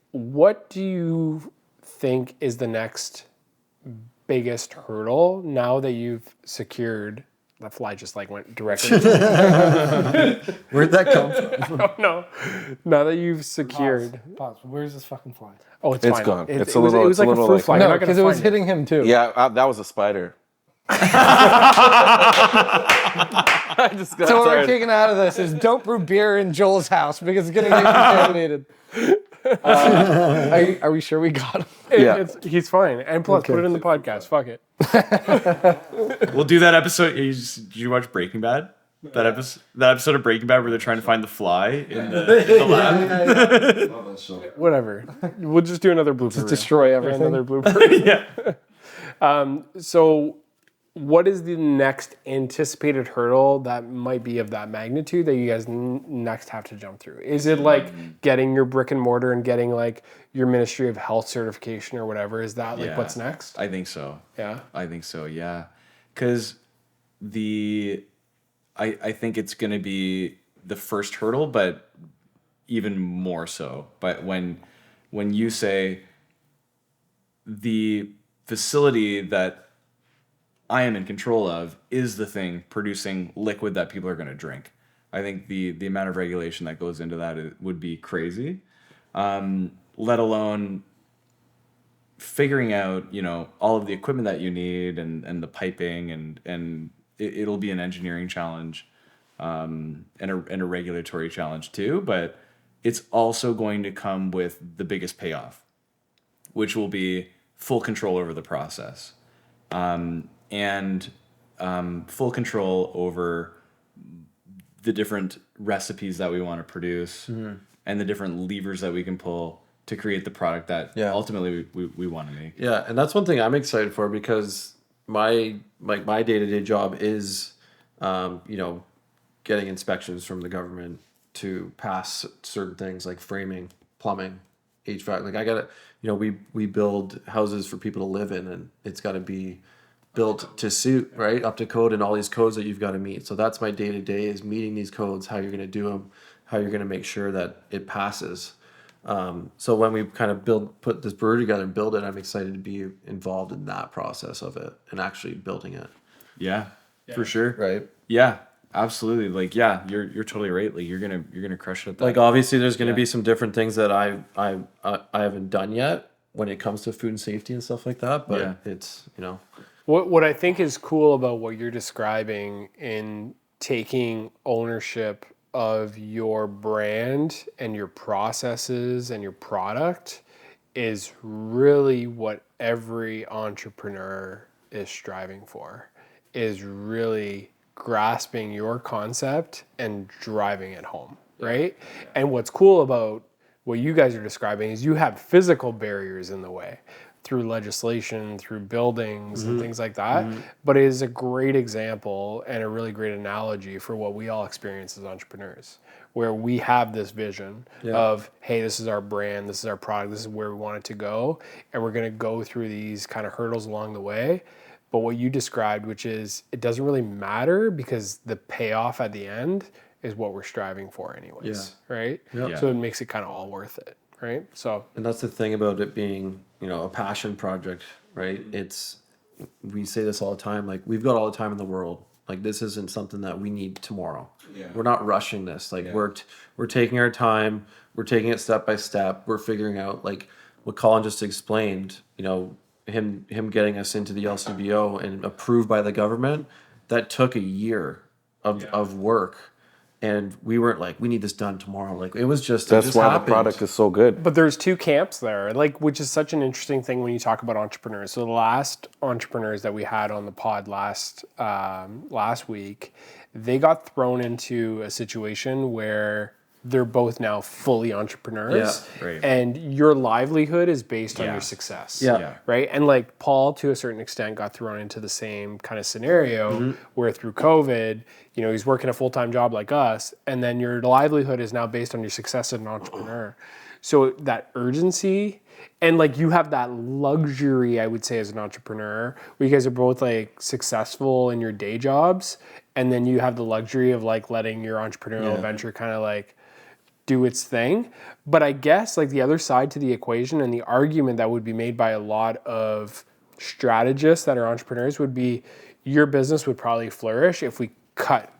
What do you think is the next biggest hurdle now that you've secured? That fly just like went directly. Where'd that come from? I don't know. Now that you've secured. Pause. Where's this fucking fly? Oh, it's It's fine. gone. It It's a was little- it's like a a little fruit like- fly. No, You're not gonna because it was find hitting him too. Yeah, that was a spider. I just got So what we're tired. taking out of this is don't brew beer in Joel's house because it's going to get contaminated. Are we sure we got him? Yeah. He's fine. And plus, put it in the podcast. Fuck it. We'll do that episode. Did you watch Breaking Bad? That episode of Breaking Bad where they're trying to find the fly in the lab. Whatever. We'll just do another blooper reel. Destroy everything. Another blooper. Yeah. So what is the next anticipated hurdle that might be of that magnitude that you guys next have to jump through? Is it like getting your brick and mortar and getting like your Ministry of Health certification or whatever? Is that like what's next? I think so. Yeah. I think so, yeah. Because I think it's going to be the first hurdle, but even more so. But when you say the facility that I am in control of is the thing producing liquid that people are going to drink, I think the amount of regulation that goes into that would be crazy. Let alone figuring out, all of the equipment that you need and the piping and it'll be an engineering challenge, and a regulatory challenge too. But it's also going to come with the biggest payoff, which will be full control over the process, and full control over the different recipes that we want to produce, and the different levers that we can pull to create the product that ultimately we want to make. Yeah, and that's one thing I'm excited for, because my day-to-day job is getting inspections from the government to pass certain things like framing, plumbing, HVAC. Like I gotta, we build houses for people to live in, and it's got to be built to suit, right, up to code, and all these codes that you've got to meet. So that's my day to day, is meeting these codes, how you're going to do them, how you're going to make sure that it passes. So when we kind of put this brewery together and build it, I'm excited to be involved in that process of it and actually building it. Yeah, for sure. Right. Yeah, absolutely. Like, yeah, you're totally right. Like, you're gonna crush it at that. Like obviously, there's going to be some different things that I haven't done yet when it comes to food and safety and stuff like that. But it's What I think is cool about what you're describing in taking ownership of your brand and your processes and your product is really what every entrepreneur is striving for, is really grasping your concept and driving it home, right? Yeah. And what's cool about what you guys are describing is you have physical barriers in the way through legislation, through buildings and things like that. But it is a great example and a really great analogy for what we all experience as entrepreneurs, where we have this vision of, hey, this is our brand, this is our product, this is where we want it to go, and we're going to go through these kind of hurdles along the way. But what you described, which is it doesn't really matter because the payoff at the end is what we're striving for anyways, right? Yeah. So it makes it kind of all worth it, right? So, and that's the thing about it being, a passion project, right? We say this all the time, like we've got all the time in the world. Like this isn't something that we need tomorrow. Yeah. We're not rushing this. Like we're taking our time. We're taking it step by step. We're figuring out, like what Colin just explained, him getting us into the LCBO and approved by the government, that took a year of work. And we weren't like, we need this done tomorrow. Like it was just, that's why happened. The product is so good. But there's two camps there, like, which is such an interesting thing when you talk about entrepreneurs. So the last entrepreneurs that we had on the pod last week, they got thrown into a situation where they're both now fully entrepreneurs, and your livelihood is based on your success, right? And like Paul, to a certain extent, got thrown into the same kind of scenario where through COVID, he's working a full-time job like us, and then your livelihood is now based on your success as an entrepreneur. So that urgency, and like you have that luxury, I would say, as an entrepreneur, where you guys are both like successful in your day jobs, and then you have the luxury of like letting your entrepreneurial venture kind of like do its thing. But I guess like the other side to the equation, and the argument that would be made by a lot of strategists that are entrepreneurs, would be your business would probably flourish if we cut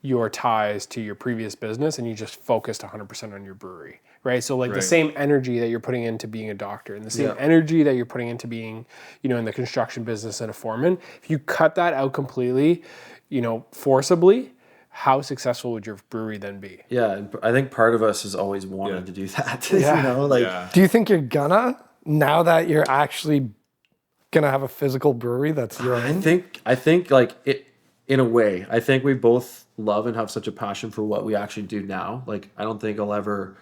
your ties to your previous business and you just focused 100% on your brewery, right? So like the same energy that you're putting into being a doctor and the same energy that you're putting into being, in the construction business and a foreman, if you cut that out completely, forcibly, how successful would your brewery then be? Yeah, I think part of us has always wanted to do that. Do you think you're gonna, now that you're actually gonna have a physical brewery that's your own? I think like it, in a way, I think we both love and have such a passion for what we actually do now. Like I don't think I'll ever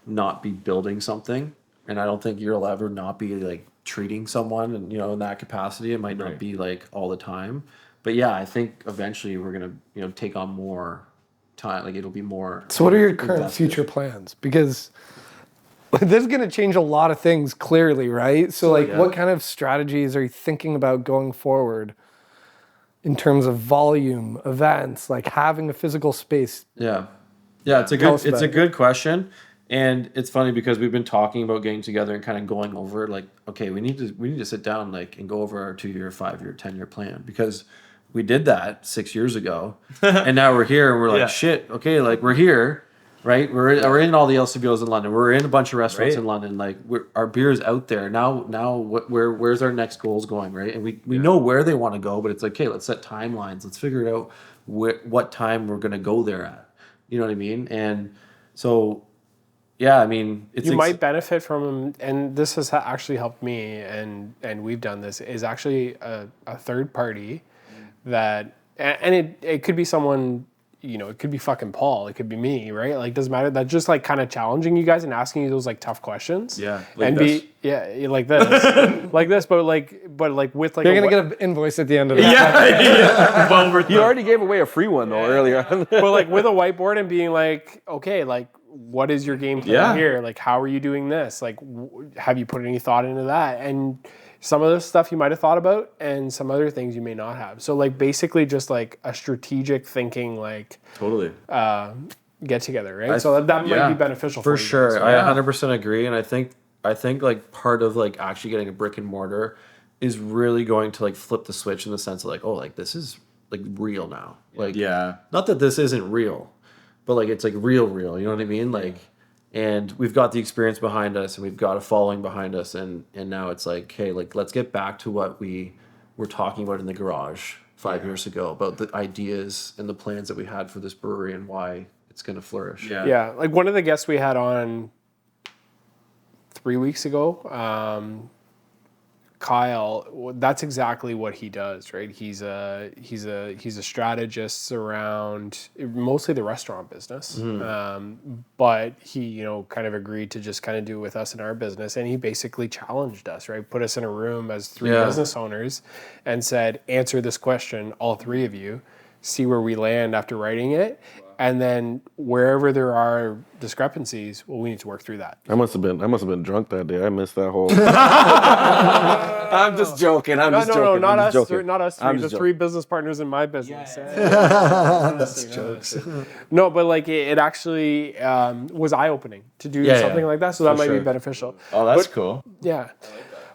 not be building something, and I don't think you'll ever not be like treating someone, and in that capacity. It might not be like all the time. But yeah, I think eventually we're gonna, take on more time. Like it'll be more. So, what are your current future plans? Because this is gonna change a lot of things, clearly, right? So, what kind of strategies are you thinking about going forward in terms of volume, events, like having a physical space? Yeah, it's a good question, and it's funny because we've been talking about getting together and kind of going over like, okay, we need to sit down like and go over our 2-year, 5-year, 10-year plan, because we did that 6 years ago, and now we're here and we're like, shit, okay, like we're here, right? We're in all the LCBOs in London. We're in a bunch of restaurants in London. Like our beer is out there now. Where's our next goals going, right? And we know where they want to go, but it's like, okay, let's set timelines. Let's figure out what time we're gonna go there at. You know what I mean? And so, yeah, I mean, you might benefit from, and this has actually helped me, and we've done this, is actually a third party that, and it could be someone, it could be fucking Paul, it could be me, right? Like, doesn't matter. That's just like kind of challenging you guys and asking you those like tough questions. Yeah, like and this. Like this, like this, but with like you're gonna get an invoice at the end of it. Well, you already gave away a free one though earlier. But like with a whiteboard and being like, okay, like what is your game plan Yeah. here? Like, how are you doing this? Like, have you put any thought into that? And some of this stuff you might have thought about, and some other things you may not have. So like basically just like a strategic thinking, like Totally. get together, right? So that might be beneficial For for you sure. guys. I 100% agree. And I think like part of like actually getting a brick and mortar is really going to like flip the switch in the sense of like, oh, like this is like real now. Like, Yeah. not that this isn't real, but like it's like real, you know what I mean? Like, and we've got the experience behind us and we've got a following behind us. And now it's like, hey, like let's get back to what we were talking about in the garage 5 years ago about the ideas and the plans that we had for this brewery and why it's going to flourish. Yeah, like one of the guests we had on 3 weeks ago, Kyle, that's exactly what he does, right? He's a strategist around mostly the restaurant business, but he, you know, kind of agreed to just kind of do it with us in our business, and he basically challenged us, right? Put us in a room as three business owners, and said, "Answer this question, all three of you. See where we land after writing it, and then wherever there are discrepancies, well, we need to work through that." I must have been drunk that day. I missed that whole. I'm just joking. I'm just joking. No, not I'm us. just joking. Not us three. I'm The just three business partners in my business. That's jokes. No, but like it actually was eye opening to do something like that. So that might be beneficial. Oh, that's cool. Yeah.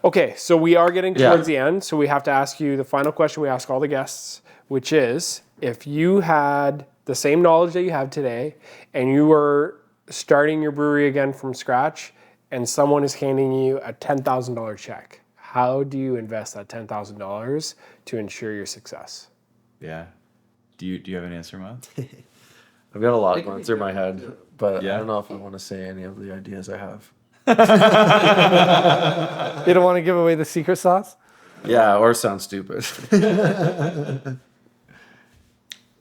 Okay, so we are getting towards the end. So we have to ask you the final question we ask all the guests, which is, if you had the same knowledge that you have today and you were starting your brewery again from scratch and someone is handing you a $10,000 check, how do you invest that $10,000 to ensure your success? Yeah. Do you have an answer, Myles? I've got a lot going through my head, but Yeah. I don't know if I want to say any of the ideas I have. You don't want to give away the secret sauce? Yeah, or sound stupid.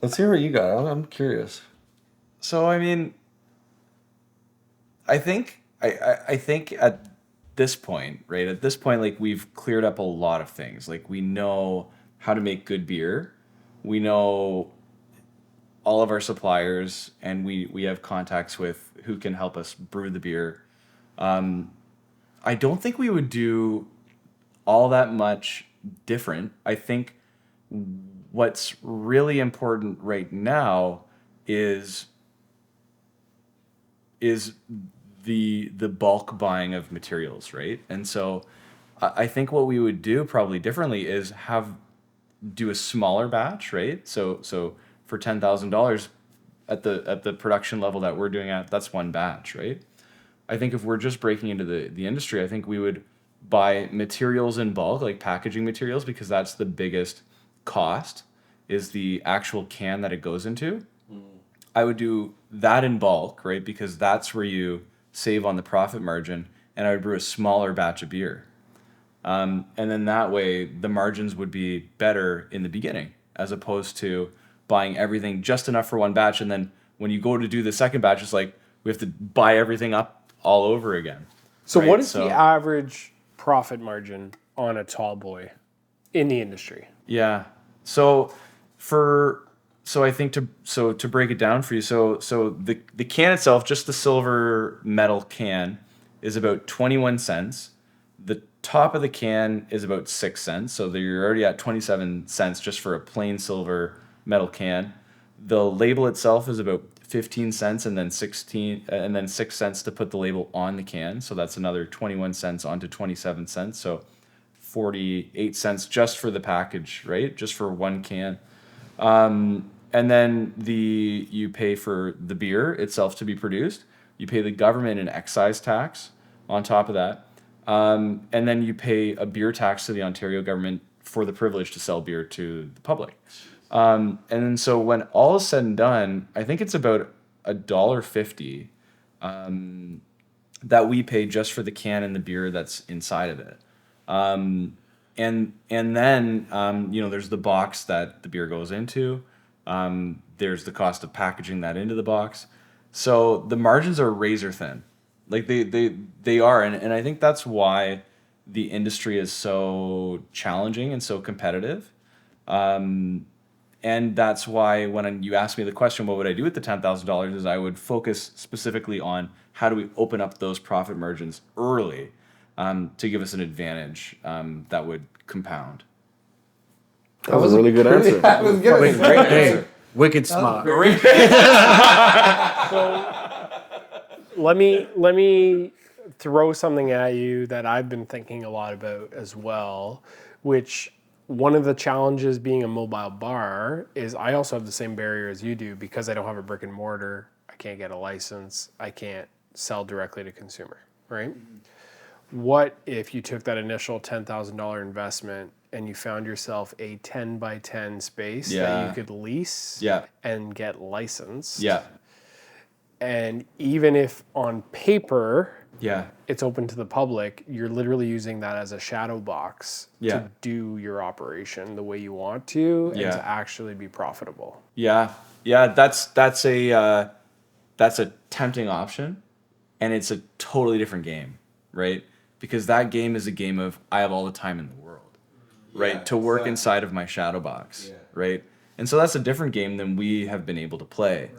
Let's hear what you got. I'm curious. So I mean, I think at this point, right? At this point, like we've cleared up a lot of things. Like we know how to make good beer. We know all of our suppliers, and we have contacts with who can help us brew the beer. I don't think we would do all that much different. I think what's really important right now is the bulk buying of materials, right? And so I think what we would do probably differently is do a smaller batch, right? So for $10,000 at the production level that we're doing at, that's one batch, right? I think if we're just breaking into the industry, I think we would buy materials in bulk, like packaging materials, because that's the biggest cost, is the actual can that it goes into. I would do that in bulk, right? Because that's where you save on the profit margin, and I would brew a smaller batch of beer. And then that way the margins would be better in the beginning, as opposed to buying everything just enough for one batch. And then when you go to do the second batch, it's like we have to buy everything up all over again. So right? what is the average profit margin on a tall boy in the industry? Yeah. So I think to break it down for you, so the can itself, just the silver metal can, is about 21 cents. The top of the can is about 6 cents. So you're already at 27 cents just for a plain silver metal can. The label itself is about 15 cents, and then 6 cents to put the label on the can. So that's another 21 cents onto 27 cents. So 48 cents just for the package, right? Just for one can. And then you pay for the beer itself to be produced. You pay the government an excise tax on top of that. And then you pay a beer tax to the Ontario government for the privilege to sell beer to the public. And then so when all is said and done, I think it's about $1.50 that we pay just for the can and the beer that's inside of it. And then there's the box that the beer goes into. There's the cost of packaging that into the box. So the margins are razor thin. Like they are, and I think that's why the industry is so challenging and so competitive. And And that's why when you asked me the question, what would I do with the $10,000, is I would focus specifically on how do we open up those profit margins early to give us an advantage that would compound. That was a really good answer. I was gonna say. Great answer. Wicked smart. Let me throw something at you that I've been thinking a lot about as well, which one of the challenges being a mobile bar is I also have the same barrier as you do because I don't have a brick and mortar. I can't get a license. I can't sell directly to consumer, right? What if you took that initial $10,000 investment and you found yourself a 10 by 10 space that you could lease and get licensed? Yeah. And even if on paper Yeah. it's open to the public, you're literally using that as a shadow box to do your operation the way you want to and to actually be profitable. Yeah. Yeah. That's a tempting option, and it's a totally different game, right? Because that game is a game of I have all the time in the world, right? To work inside of my shadow box, right? And so that's a different game than we have been able to play,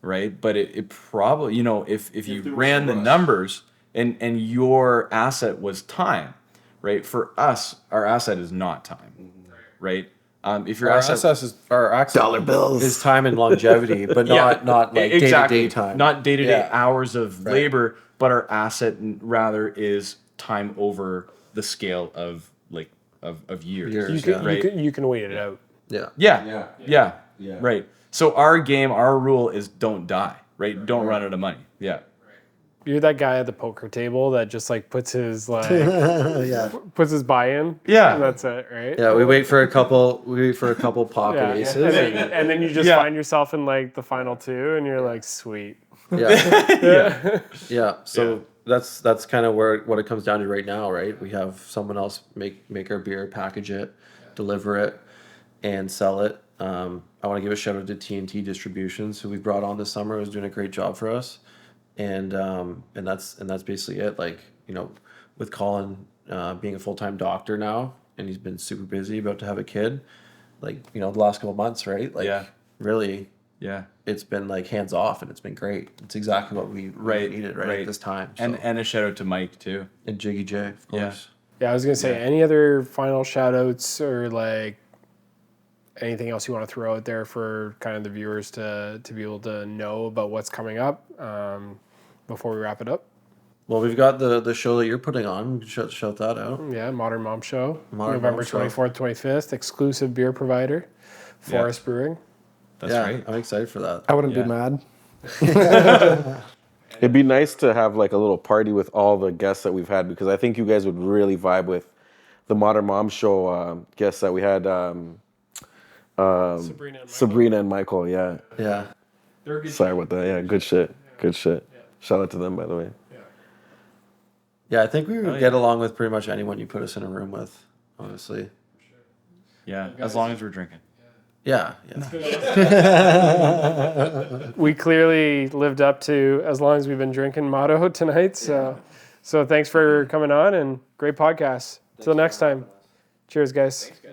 right? But it probably, if you ran the numbers and your asset was time, right? For us, our asset is not time, right? If your Our access Dollar bills. is time and longevity, but not like day-to-day time. Not day-to-day hours of labor, but our asset rather is time over the scale of of years. You can wait it out. Yeah. Right. So our game, our rule is don't die, right? Don't run out of money. Yeah. You're that guy at the poker table that just like puts his puts his buy-in. Yeah. And that's it, right? Yeah, we wait for a couple pocket Yeah. aces. And then you just find yourself in like the final two and you're like, sweet. Yeah. So that's kind of what it comes down to right now, right? We have someone else make our beer, package it, deliver it, and sell it. I want to give a shout out to TNT Distributions, who we brought on this summer. Who's doing a great job for us, and that's basically it. Like, with Colin being a full-time doctor now, and he's been super busy, about to have a kid. Like, the last couple months, right? Like, really. Yeah. It's been like hands off, and it's been great. It's exactly what we needed at this time. So. And a shout out to Mike too. And Jiggy J, of course. Yeah, I was gonna say, any other final shout outs or like anything else you want to throw out there for kind of the viewers to be able to know about what's coming up before we wrap it up? Well, we've got the show that you're putting on. Shout that out. Yeah, Modern Mom Show. Modern November Mom Show. 24th, 25th. Exclusive beer provider, Forest Brewing. That's right. I'm excited for that. I wouldn't be mad. It'd be nice to have like a little party with all the guests that we've had, because I think you guys would really vibe with the Modern Mom Show guests that we had. Sabrina and Michael. Yeah. They're good. Sorry about that. Yeah, good shit. Good shit. Shout out to them, by the way. Yeah, I think we would get along with pretty much anyone you put us in a room with, honestly. Yeah, as long as we're drinking. Yeah. We clearly lived up to as long as we've been drinking motto tonight. So thanks for coming on, and great podcast. Till next time. Cheers, guys.